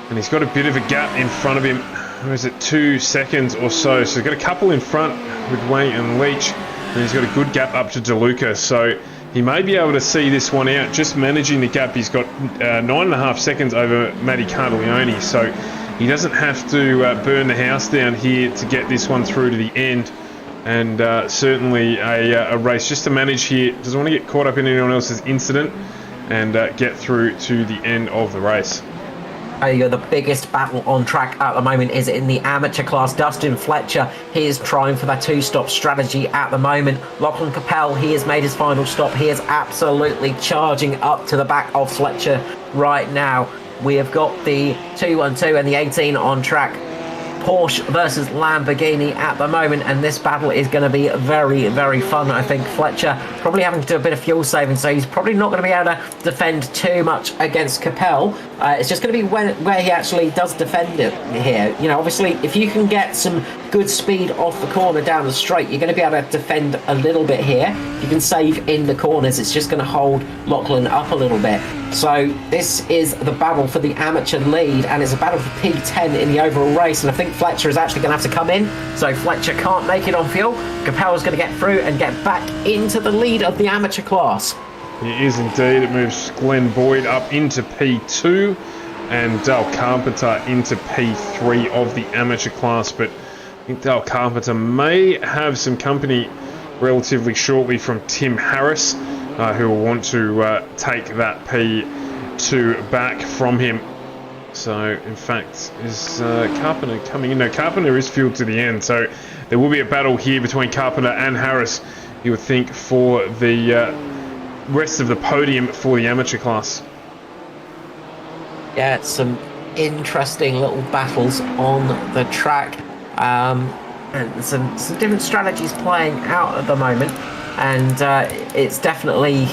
And he's got a bit of a gap in front of him. Or is it 2 seconds or so? So he's got a couple in front with Wang and Leach. And he's got a good gap up to DeLuca. So he may be able to see this one out. Just managing the gap, he's got 9.5 seconds over Matty Cardleone. So he doesn't have to burn the house down here to get this one through to the end. And certainly a race just to manage here. Doesn't want to get caught up in anyone else's incident and get through to the end of the race. The biggest battle on track at the moment is in the amateur class. Dustin Fletcher, he is trying for that two-stop strategy at the moment. Lachlan Capel, he has made his final stop. He is absolutely charging up to the back of Fletcher right now. We have got the 212 and the 18 on track. Porsche versus Lamborghini at the moment, and this battle is going to be very, very fun. I think Fletcher probably having to do a bit of fuel saving, so he's probably not going to be able to defend too much against Capel. It's just going to be where he actually does defend it here. You know, obviously, if you can get some good speed off the corner down the straight, you're going to be able to defend a little bit here. If you can save in the corners, it's just going to hold Lachlan up a little bit. So this is the battle for the amateur lead, and it's a battle for P10 in the overall race, and I think Fletcher is actually going to have to come in. So Fletcher can't make it on fuel. Capel is going to get through and get back into the lead of the amateur class. It is indeed. It moves Glenn Boyd up into P2 and Dale Carpenter into P3 of the amateur class. But I think Dale Carpenter may have some company relatively shortly from Tim Harris, who will want to take that P2 back from him. So, in fact, is Carpenter coming in? No, Carpenter is fueled to the end. So there will be a battle here between Carpenter and Harris, you would think, for the rest of the podium for the amateur class. Yeah, some interesting little battles on the track, and some different strategies playing out at the moment, and it's definitely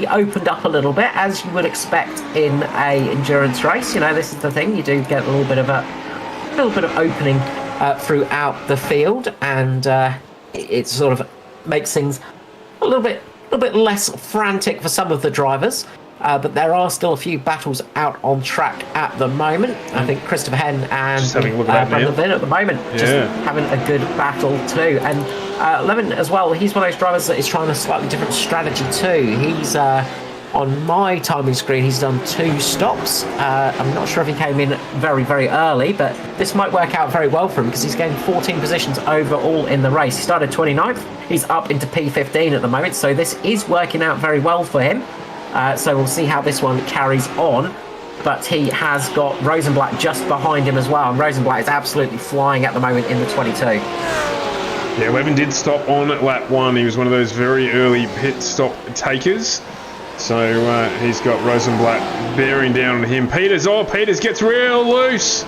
opened up a little bit, as you would expect in a endurance race. You know, this is the thing, you do get a little bit of opening throughout the field, and it sort of makes things a little bit less frantic for some of the drivers, but there are still a few battles out on track at the moment. I think Christopher Henn and Brandon Levin at the moment just having a good battle too, and Levin as well, he's one of those drivers that is trying a slightly different strategy too. He's on my timing screen, he's done 2 stops. I'm not sure if he came in very, very early, but this might work out very well for him because he's gained 14 positions overall in the race. He started 29th, he's up into P15 at the moment, so this is working out very well for him. So we'll see how this one carries on. But he has got Rosenblatt just behind him as well, and Rosenblatt is absolutely flying at the moment in the 22. Yeah, Levin did stop on lap 1. He was one of those very early pit stop takers. So he's got Rosenblatt bearing down on him. Peters gets real loose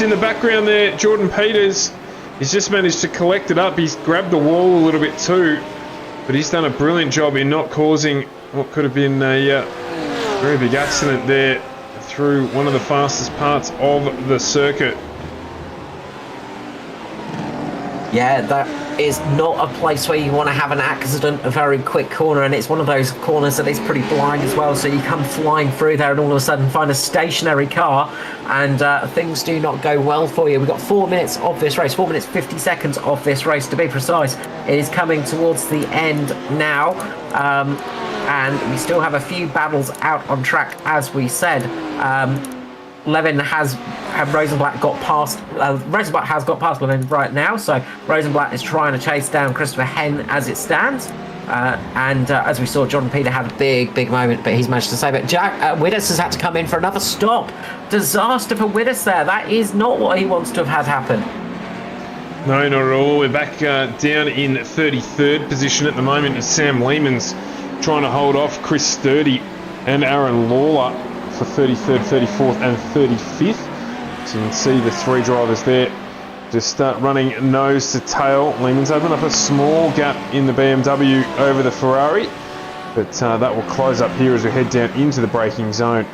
in the background there. Jordan Peters, he's just managed to collect it up. He's grabbed the wall a little bit too, but he's done a brilliant job in not causing what could have been a very big accident there through one of the fastest parts of the circuit. Yeah, that is not a place where you want to have an accident, a very quick corner, and it's one of those corners that is pretty blind as well, so you come flying through there and all of a sudden find a stationary car, and things do not go well for you. We've got 4 minutes of this race, 4 minutes 50 seconds of this race to be precise. It is coming towards the end now, and we still have a few battles out on track, as we said. Levin has Rosenblatt got past. Rosenblatt has got past Levin right now, so Rosenblatt is trying to chase down Christopher Henn as it stands. And as we saw, Jordan Peter had a big moment, but he's managed to save it. Jack Widders has had to come in for another stop. Disaster for Widders there. That is not what he wants to have had happen. No, not at all. We're back down in 33rd position at the moment as Sam Lehman's trying to hold off Chris Sturdy and Aaron Lawler for 33rd, 34th and 35th. So you can see the three drivers there just start running nose to tail. Lehman's opened up a small gap in the BMW over the Ferrari, but that will close up here as we head down into the braking zone.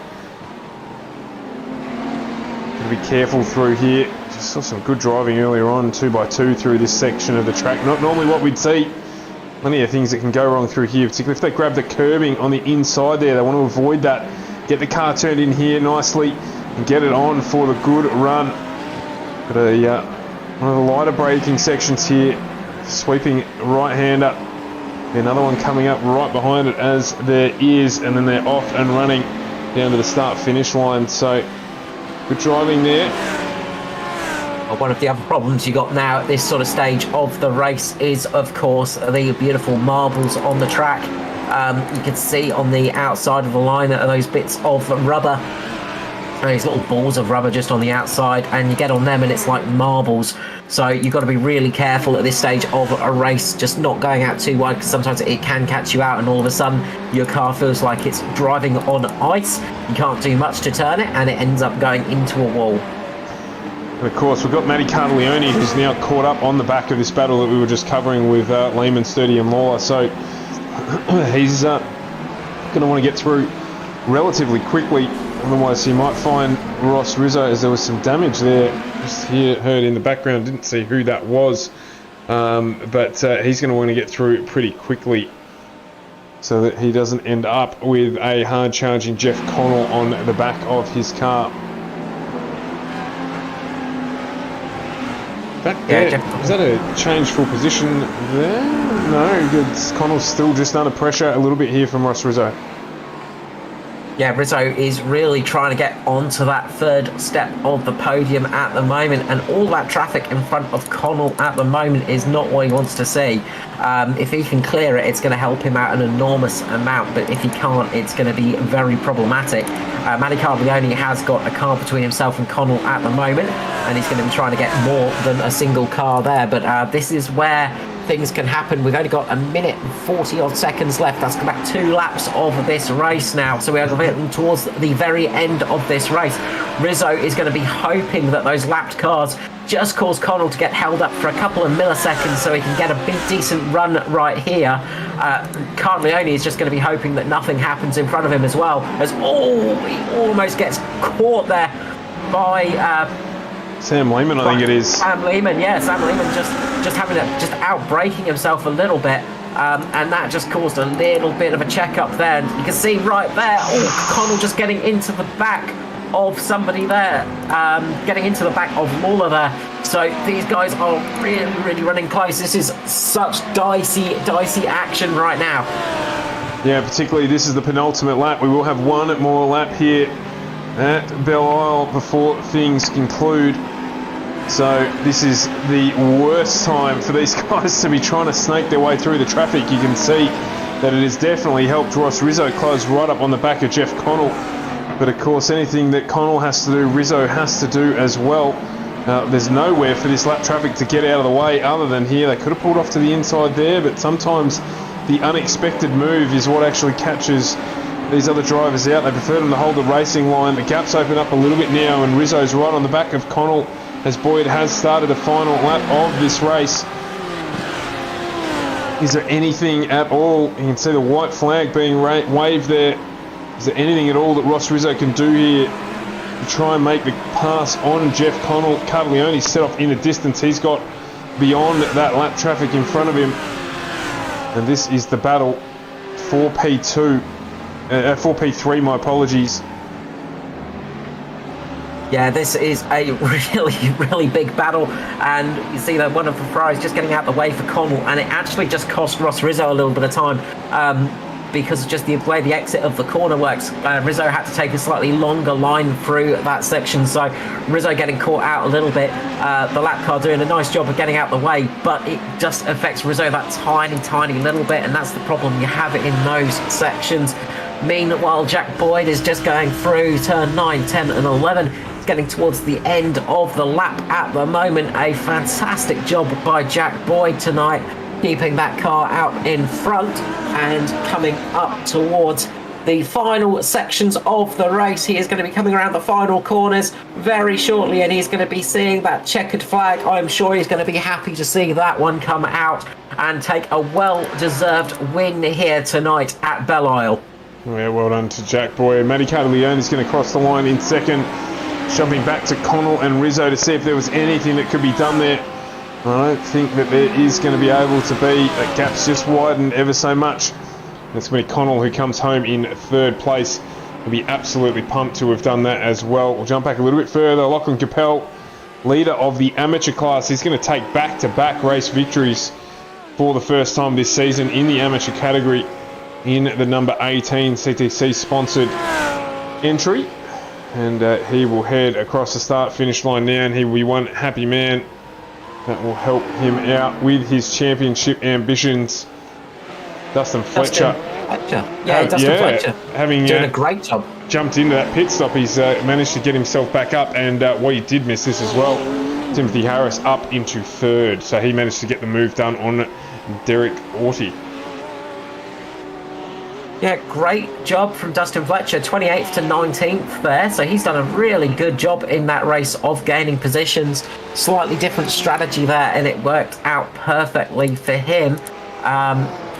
Be careful through here. Just saw some good driving earlier on, 2x2 through this section of the track. Not normally what we'd see. Plenty of things that can go wrong through here, particularly if they grab the curbing on the inside there. They want to avoid that. Get the car turned in here nicely and get it on for the good run. But one of the lighter braking sections here, sweeping right-hander. Another one coming up right behind it as there is, and then they're off and running down to the start-finish line. So good driving there. One of the other problems you got now at this sort of stage of the race is, of course, the beautiful marbles on the track. You can see on the outside of the line that are those bits of rubber, these little balls of rubber just on the outside, and you get on them and it's like marbles. So you've got to be really careful at this stage of a race, just not going out too wide, because sometimes it can catch you out and all of a sudden your car feels like it's driving on ice. You can't do much to turn it and it ends up going into a wall. And of course we've got Matty Cartaglione, who's now caught up on the back of this battle that we were just covering with Lehman, Sturdy and Lawler. So he's going to want to get through relatively quickly. Otherwise, he might find Ross Rizzo, as there was some damage there. Just heard in the background, didn't see who that was. But he's going to want to get through pretty quickly so that he doesn't end up with a hard-charging Jeff Connell on the back of his car. Back there, is that a change for position there? No, Connell's still just under pressure a little bit here from Ross Rizzo. Yeah, Rizzo is really trying to get onto that third step of the podium at the moment, and all that traffic in front of Connell at the moment is not what he wants to see. If he can clear it, it's going to help him out an enormous amount, but if he can't, it's going to be very problematic. Matty Cartaglione has got a car between himself and Connell at the moment, and he's going to be trying to get more than a single car there, but this is where things can happen. We've only got a minute and 40 odd seconds left. That's about 2 laps of this race now, so we are getting towards the very end of this race. Rizzo is going to be hoping that those lapped cars just cause Connell to get held up for a couple of milliseconds so he can get a big decent run right here. Cartaglione is just going to be hoping that nothing happens in front of him as well, as he almost gets caught there by Sam Lehman, I think it is. Sam Lehman just having just out-braking himself a little bit, and that just caused a little bit of a check-up there. And you can see right there, Connell just getting into the back of somebody there, getting into the back of Lawler there. So these guys are really running close. This is such dicey action right now. Yeah, particularly this is the penultimate lap. We will have one more lap here at Belle Isle before things conclude. So this is the worst time for these guys to be trying to snake their way through the traffic. You can see that it has definitely helped Ross Rizzo close right up on the back of Jeff Connell. But of course, anything that Connell has to do, Rizzo has to do as well. There's nowhere for this lap traffic to get out of the way other than here. They could have pulled off to the inside there, but sometimes the unexpected move is what actually catches these other drivers out. They prefer them to hold the racing line. The gap's open up a little bit now, and Rizzo's right on the back of Connell as Boyd has started the final lap of this race. Is there anything at all? You can see the white flag being waved there. Is there anything at all that Ross Rizzo can do here to try and make the pass on Jeff Connell? Cartaglione set off in the distance. He's got beyond that lap traffic in front of him. And this is the battle for P3, my apologies. Yeah, this is a really big battle, and you see that one of the Ferraris just getting out the way for Connell, and it actually just cost Ross Rizzo a little bit of time because just the way the exit of the corner works. Rizzo had to take a slightly longer line through that section, so Rizzo getting caught out a little bit. The lap car doing a nice job of getting out the way, but it just affects Rizzo that tiny little bit, and that's the problem you have in those sections. Meanwhile, Jack Boyd is just going through turn 9, 10 and 11. getting towards the end of the lap at the moment. A fantastic job by Jack Boyd tonight, keeping that car out in front and coming up towards the final sections of the race. He is going to be coming around the final corners very shortly, and he's going to be seeing that checkered flag. I'm sure he's going to be happy to see that one come out and take a well-deserved win here tonight at Belle Isle. Yeah, well done to Jack Boyd. Matty Carter-Leone is going to cross the line in second, jumping back to Connell and Rizzo to see if there was anything that could be done there. I don't think that there is going to be able to be. That gap's just widened ever so much. It's going to be Connell who comes home in third place. He'll be absolutely pumped to have done that as well. We'll jump back a little bit further. Lachlan Capel, leader of the amateur class. He's going to take back-to-back race victories for the first time this season in the amateur category in the number 18 CTC sponsored entry. And he will head across the start-finish line now, and he will be one happy man. That will help him out with his championship ambitions. Dustin Fletcher. Dustin Fletcher. Having doing a great job. Jumped into that pit stop, he's managed to get himself back up, and well, he did miss this as well. Timothy Harris up into third, so he managed to get the move done on Derek Orty. Yeah, great job from Dustin Fletcher, 28th to 19th there. So he's done a really good job in that race of gaining positions. Slightly different strategy there, and it worked out perfectly for him.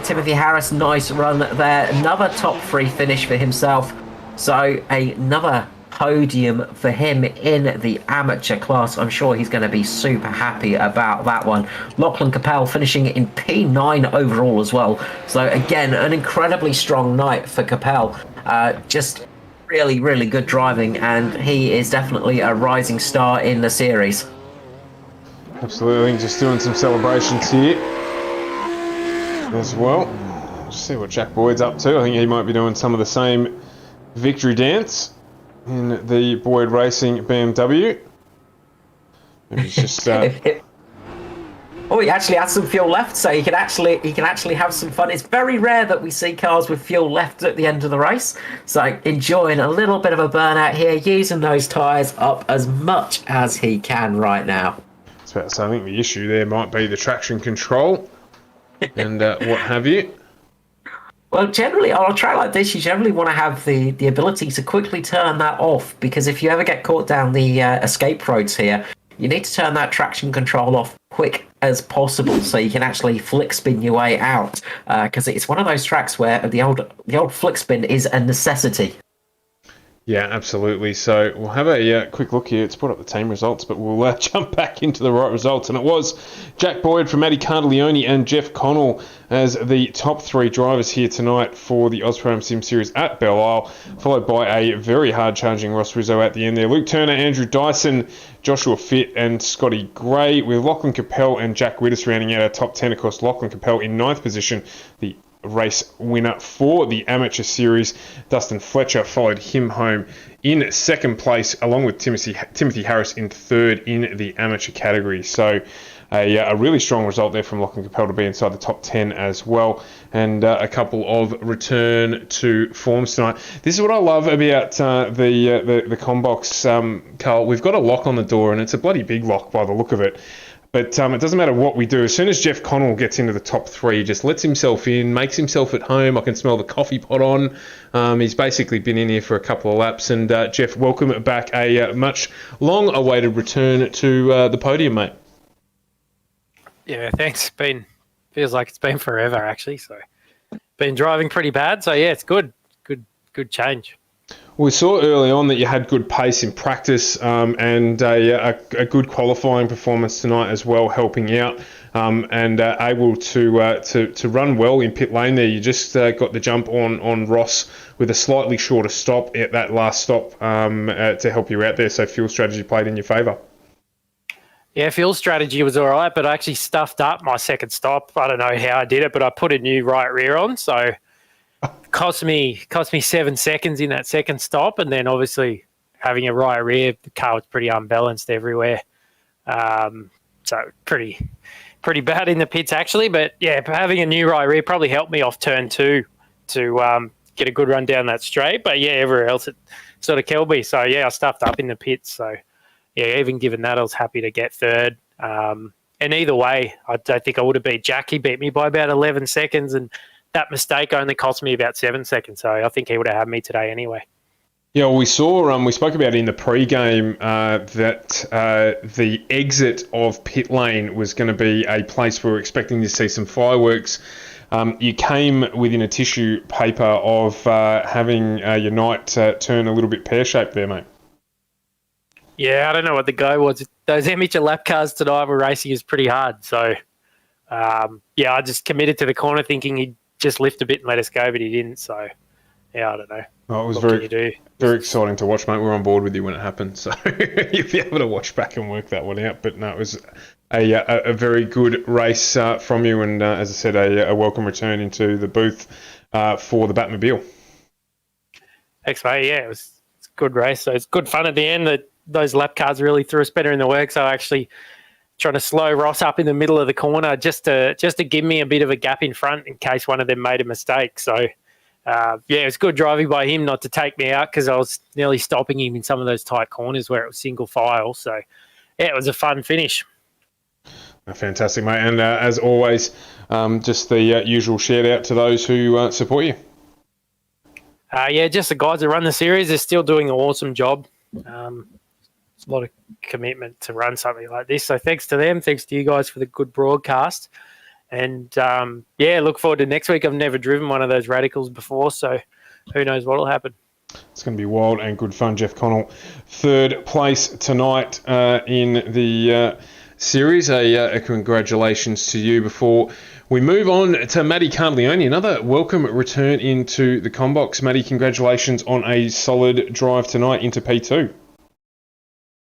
Timothy Harris, nice run there. Another top 3 finish for himself. So another podium for him in the amateur class. I'm sure he's going to be super happy about that one. Lachlan Capel finishing in P9 overall as well. So again, an incredibly strong night for Capel. Just really, really good driving, and he is definitely a rising star in the series. Absolutely, just doing some celebrations here as well. Let's see what Jack Boyd's up to. I think he might be doing some of the same victory dance in the Boyd Racing BMW. Maybe he's just oh, he actually has some fuel left, so he can actually have some fun. It's very rare that we see cars with fuel left at the end of the race, so enjoying a little bit of a burnout here, using those tyres up as much as he can right now. I think the issue there might be the traction control and what have you. Well, generally, on a track like this, you generally want to have the ability to quickly turn that off, because if you ever get caught down the escape roads here, you need to turn that traction control off quick as possible so you can actually flick spin your way out, because it's one of those tracks where the old flick spin is a necessity. Yeah, absolutely. So we'll have a quick look here. It's put up the team results, but we'll jump back into the right results. And it was Jack Boyd from Matty Carter-Leone and Jeff Connell as the top 3 drivers here tonight for the Aus Pro-Am Sim Series at Belle Isle, followed by a very hard-charging Ross Rizzo at the end there. Luke Turner, Andrew Dyson, Joshua Fitt and Scotty Gray, with Lachlan Capel and Jack Widdis rounding out our top 10. Of course, Lachlan Capel in 9th position, the race winner for the amateur series. Dustin Fletcher followed him home in 2nd place, along with Timothy Harris in 3rd in the amateur category. So a really strong result there from Lachlan Capel to be inside the top 10 as well, and a couple of return to forms tonight. This is what I love about the Combox, Carl. We've got a lock on the door, and it's a bloody big lock by the look of it. But it doesn't matter what we do. As soon as Jeff Connell gets into the top 3, he just lets himself in, makes himself at home. I can smell the coffee pot on. He's basically been in here for a couple of laps. And Jeff, welcome back. A much long-awaited return to the podium, mate. Yeah, thanks. Feels like it's been forever, actually. So, been driving pretty bad. So yeah, it's good. Good change. We saw early on that you had good pace in practice, and a good qualifying performance tonight as well, helping out, and able to run well in pit lane there. You just got the jump on Ross with a slightly shorter stop at that last stop to help you out there. So fuel strategy played in your favour. Yeah, fuel strategy was all right, but I actually stuffed up my second stop. I don't know how I did it, but I put a new right rear on, so cost me 7 seconds in that second stop, and then obviously having a right rear, the car was pretty unbalanced everywhere. So pretty bad in the pits actually, but yeah, having a new right rear probably helped me off turn 2 to get a good run down that straight. But yeah, everywhere else it sort of killed me. So yeah, I stuffed up in the pits. So yeah, even given that, I was happy to get third. And either way, I don't think I would have beat Jack. He beat me by about 11 seconds, and that mistake only cost me about 7 seconds. So I think he would have had me today anyway. Yeah, well, we saw, we spoke about in the pre-game that the exit of pit lane was going to be a place where we were expecting to see some fireworks. You came within a tissue paper of having your night turn a little bit pear-shaped there, mate. Yeah, I don't know what the go was. Those amateur lap cars tonight were racing is pretty hard. So, yeah, I just committed to the corner thinking he'd just lift a bit and let us go, but he didn't. So, yeah, I don't know. Well, it was what very exciting to watch, mate. We were on board with you when it happened, so you'll be able to watch back and work that one out. But no, it was a very good race from you, and as I said, a welcome return into the booth for the Batmobile. Thanks, mate. Yeah, it was a good race. So it's good fun at the end. Those lap cars really threw us better in the work. So I actually trying to slow Ross up in the middle of the corner just to give me a bit of a gap in front in case one of them made a mistake. So, yeah, it was good driving by him not to take me out because I was nearly stopping him in some of those tight corners where it was single file. So, yeah, it was a fun finish. Fantastic, mate. And as always, just the usual shout out to those who support you. Yeah, just the guys that run the series. They're still doing an awesome job. It's a lot of commitment to run something like this. So thanks to them. Thanks to you guys for the good broadcast. And, yeah, look forward to next week. I've never driven one of those radicals before, so who knows what will happen. It's going to be wild and good fun. Jeff Connell, third place tonight in the series. A congratulations to you. Before we move on to Matty Carleone, another welcome return into the Combox. Matty, congratulations on a solid drive tonight into P2.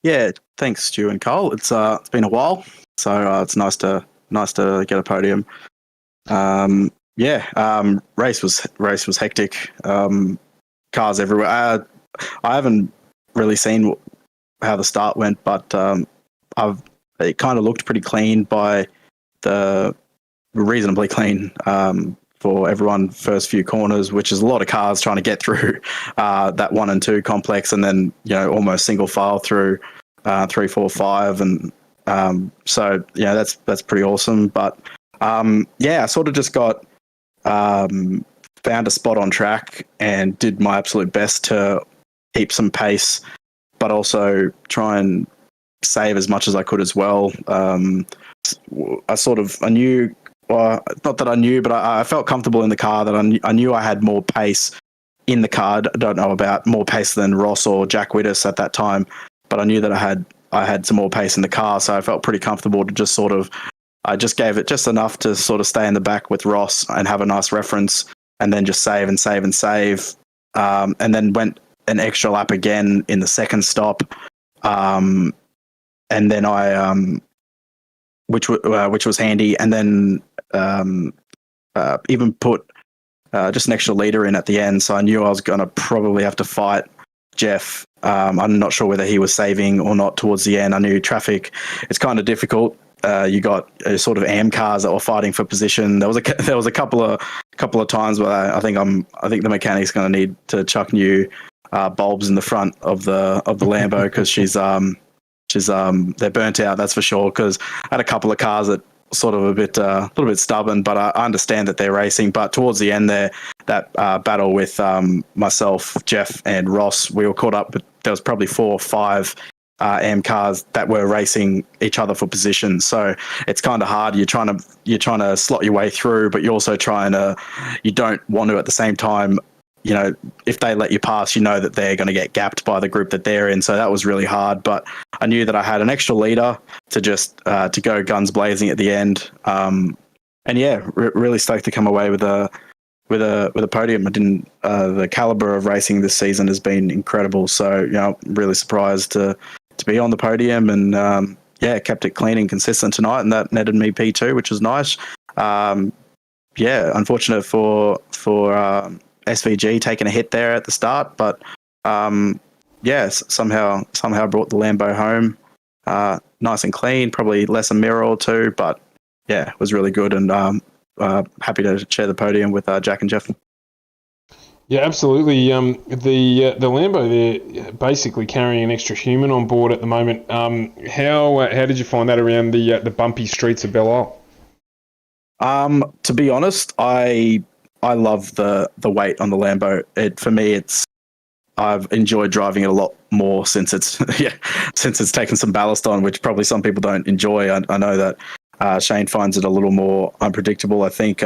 Yeah, thanks, Stu and Cole. It's been a while, so it's nice to get a podium. Race was hectic. Cars everywhere. I haven't really seen how the start went, but it kind of looked pretty clean by reasonably clean for everyone first few corners, which is a lot of cars trying to get through that 1 and 2 complex, and then almost single file through 3, 4, 5, and so yeah, that's pretty awesome. But I sort of just got found a spot on track and did my absolute best to keep some pace, but also try and save as much as I could as well. I knew. Well, not that I knew, but I felt comfortable in the car that I knew I had more pace in the car. I don't know about more pace than Ross or Jack Whittis at that time, but I knew that I had some more pace in the car, so I felt pretty comfortable to I just gave it just enough to sort of stay in the back with Ross and have a nice reference, and then just save and save and save, and then went an extra lap again in the second stop, and then I which was handy, and then even put just an extra litre in at the end, so I knew I was going to probably have to fight Jeff. I'm not sure whether he was saving or not towards the end. I knew traffic, it's kind of difficult. You got sort of AM cars that were fighting for position. There was a couple of times where I think the mechanic's going to need to chuck new bulbs in the front of the Lambo because they're burnt out, that's for sure. Because I had a couple of cars that sort of a little bit stubborn, but I understand that they're racing. But towards the end there, that battle with myself, Jeff, and Ross, we were caught up. But there was probably 4 or 5 AM cars that were racing each other for position. So it's kind of hard. You're trying to slot your way through, but you're also you don't want to at the same time. If they let you pass, that they're going to get gapped by the group that they're in. So that was really hard. But I knew that I had an extra leader to just to go guns blazing at the end. And yeah, really stoked to come away with a podium. The caliber of racing this season has been incredible. So really surprised to be on the podium, and kept it clean and consistent tonight, and that netted me P2, which was nice. Unfortunate for SVG taking a hit there at the start, but somehow brought the Lambo home nice and clean, probably less a mirror or two, but yeah, it was really good, and happy to share the podium with Jack and Jeff. Yeah, absolutely. The Lambo, they're basically carrying an extra human on board at the moment. How did you find that around the bumpy streets of Belle Isle? To be honest, I love the weight on the Lambo. For me, I've enjoyed driving it a lot more since it's since it's taken some ballast on, which probably some people don't enjoy. I know that Shane finds it a little more unpredictable. I think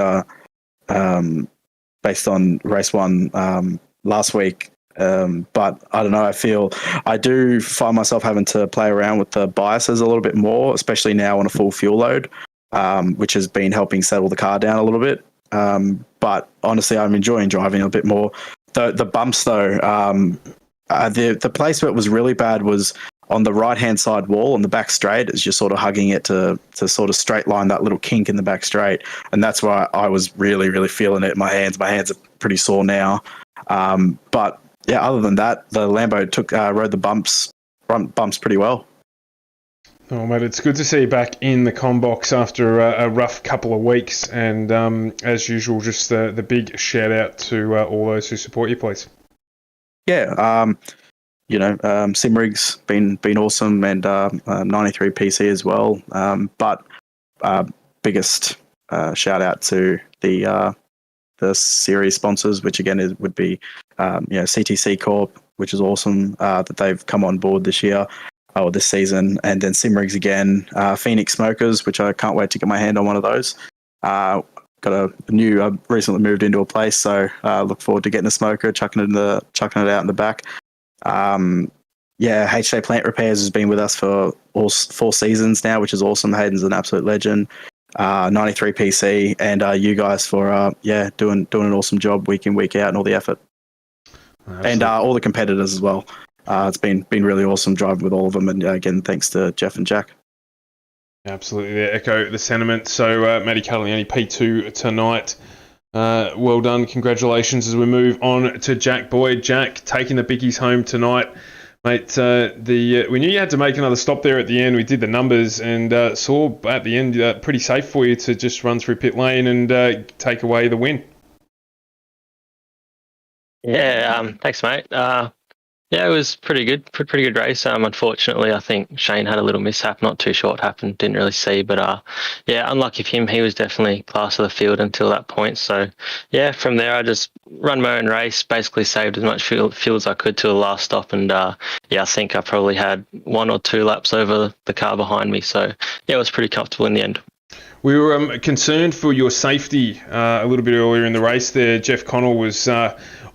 based on race one last week. But I don't know. I do find myself having to play around with the biases a little bit more, especially now on a full fuel load, which has been helping settle the car down a little bit. But honestly, I'm enjoying driving a bit more. The bumps, though, the place where it was really bad was on the right-hand side wall on the back straight, as you're sort of hugging it to sort of straight line that little kink in the back straight. And that's where I was really, really feeling it in my hands. My hands are pretty sore now. But yeah, other than that, the Lambo rode the bumps pretty well. Oh, mate, it's good to see you back in the combox after a rough couple of weeks. And as usual, just the big shout out to all those who support you, please. Yeah, Simrig's been awesome, and 93 PC as well. But biggest shout out to the series sponsors, which again would be CTC Corp, which is awesome that they've come on board this year or this season, and then Simrigs again, Phoenix Smokers, which I can't wait to get my hand on one of those. Got a new, recently moved into a place, so look forward to getting a smoker, chucking it out in the back. HJ Plant Repairs has been with us for all 4 seasons now, which is awesome. Hayden's an absolute legend. 93 PC, and you guys for doing an awesome job week in, week out, and all the effort. Absolutely. And all the competitors as well. It's been really awesome driving with all of them, and again, thanks to Jeff and Jack. Absolutely, they echo the sentiment. So, Matty Catallioni, P2 tonight. Well done, congratulations as we move on to Jack Boyd. Jack taking the biggies home tonight. Mate, we knew you had to make another stop there at the end. We did the numbers and saw at the end pretty safe for you to just run through pit lane and take away the win. Yeah, thanks, mate. It was pretty good race. Unfortunately, I think Shane had a little mishap, not too sure what happened, didn't really see. But unlike him, he was definitely class of the field until that point. So from there I just run my own race, basically saved as much fuel as I could to the last stop. And I think I probably had 1 or 2 laps over the car behind me. So it was pretty comfortable in the end. We were concerned for your safety a little bit earlier in the race there. Jeff Connell was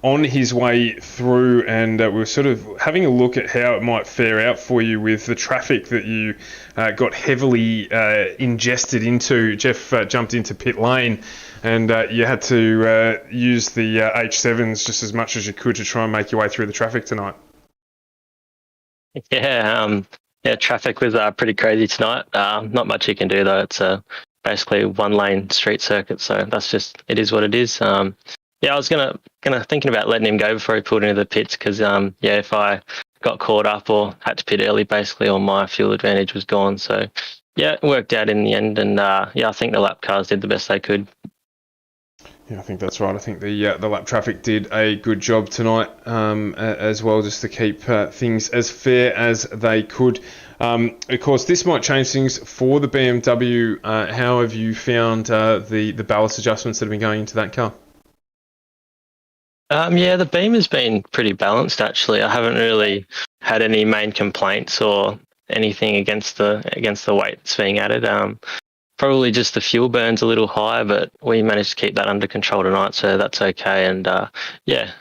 on his way through, and we were sort of having a look at how it might fare out for you with the traffic that you got heavily ingested into. Jeff jumped into pit lane, and you had to use the H7s just as much as you could to try and make your way through the traffic tonight. Traffic was pretty crazy tonight. Not much you can do, though. It's basically 1-lane street circuit, so it is what it is. I was thinking about letting him go before he pulled into the pits, because if I got caught up or had to pit early, basically all my fuel advantage was gone. So it worked out in the end, and I think the lap cars did the best they could. Yeah, I think that's right. I think the lap traffic did a good job tonight as well, just to keep things as fair as they could. Of course, this might change things for the BMW. How have you found the ballast adjustments that have been going into that car? The beam has been pretty balanced, actually. I haven't really had any main complaints or anything against the weight that's being added. Probably just the fuel burn's a little high, but we managed to keep that under control tonight, so that's okay. And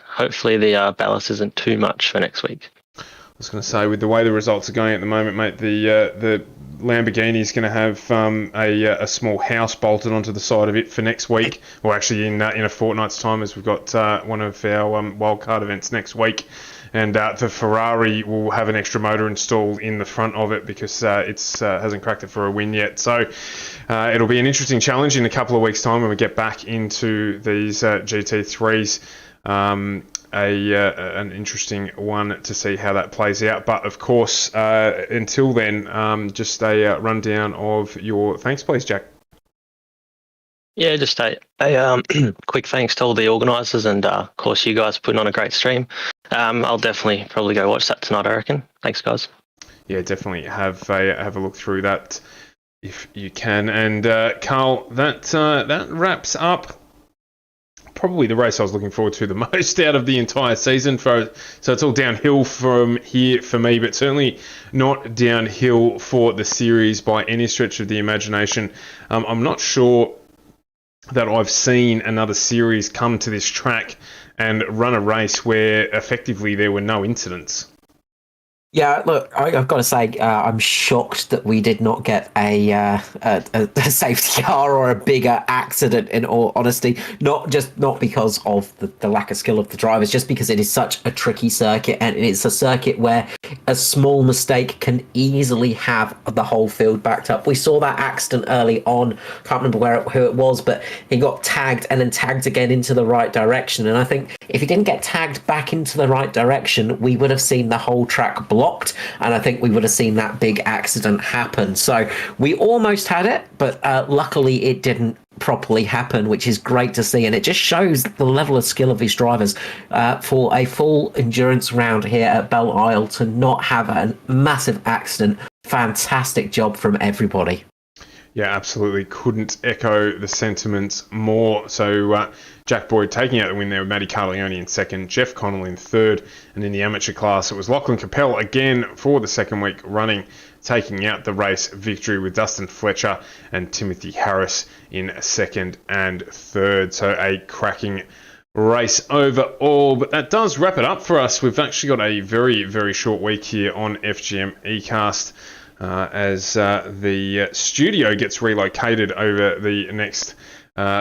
hopefully the ballast isn't too much for next week. I was going to say, with the way the results are going at the moment, mate, the Lamborghini is going to have a small house bolted onto the side of it for next week, or actually in a fortnight's time, as we've got one of our wildcard events next week. And the Ferrari will have an extra motor installed in the front of it because it hasn't cracked it for a win yet. So it'll be an interesting challenge in a couple of weeks' time when we get back into these GT3s. An interesting one to see how that plays out. But of course, until then, just a rundown of your thanks, please, Jack. Yeah, just a quick thanks to all the organisers and, of course, you guys putting on a great stream. I'll definitely probably go watch that tonight, I reckon. Thanks, guys. Yeah, definitely have a look through that if you can. And Carl, that wraps up probably the race I was looking forward to the most out of the entire season. So it's all downhill from here for me, but certainly not downhill for the series by any stretch of the imagination. I'm not sure that I've seen another series come to this track and run a race where effectively there were no incidents. Yeah, look, I've got to say, I'm shocked that we did not get a safety car or a bigger accident, in all honesty. Not because of the lack of skill of the drivers, just because it is such a tricky circuit, and it's a circuit where a small mistake can easily have the whole field backed up. We saw that accident early on, can't remember who it was, but he got tagged and then tagged again into the right direction. And I think if he didn't get tagged back into the right direction, we would have seen the whole track blocked, and I think we would have seen that big accident happen. So we almost had it, but luckily it didn't properly happen, which is great to see, and it just shows the level of skill of these drivers for a full endurance round here at Belle Isle to not have a massive accident. Fantastic job from everybody. Yeah, absolutely. Couldn't echo the sentiments more. So Jack Boyd taking out the win there with Matty Carleone in second, Jeff Connell in third, and in the amateur class it was Lachlan Capel again for the second week running, taking out the race victory with Dustin Fletcher and Timothy Harris in second and third. So a cracking race overall, but that does wrap it up for us. We've actually got a very, very short week here on FGM eCast. As the studio gets relocated over the next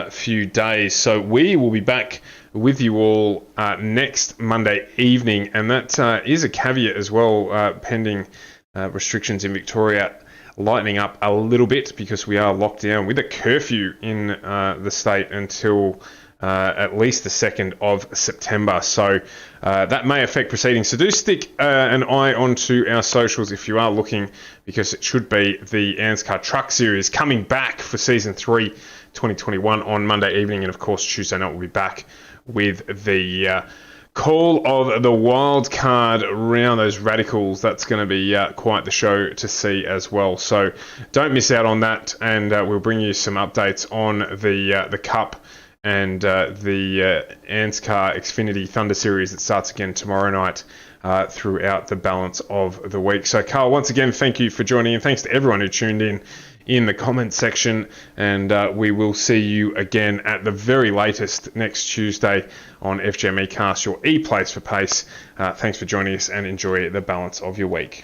few days. So we will be back with you all next Monday evening, and that is a caveat as well, pending restrictions in Victoria lightening up a little bit, because we are locked down with a curfew in the state until at least the 2nd of September. So that may affect proceedings. So do stick an eye onto our socials if you are looking, because it should be the AUSPASS Truck Series coming back for Season 3 2021 on Monday evening. And of course, Tuesday night we'll be back with the call of the wild card round, those radicals. That's going to be quite the show to see as well. So don't miss out on that, and we'll bring you some updates on the Cup and the AUSPASS Xfinity Thunder Series that starts again tomorrow night throughout the balance of the week. So, Carl, once again, thank you for joining, and thanks to everyone who tuned in the comment section, and we will see you again at the very latest next Tuesday on FGM eCast, your e-place for pace. Thanks for joining us, and enjoy the balance of your week.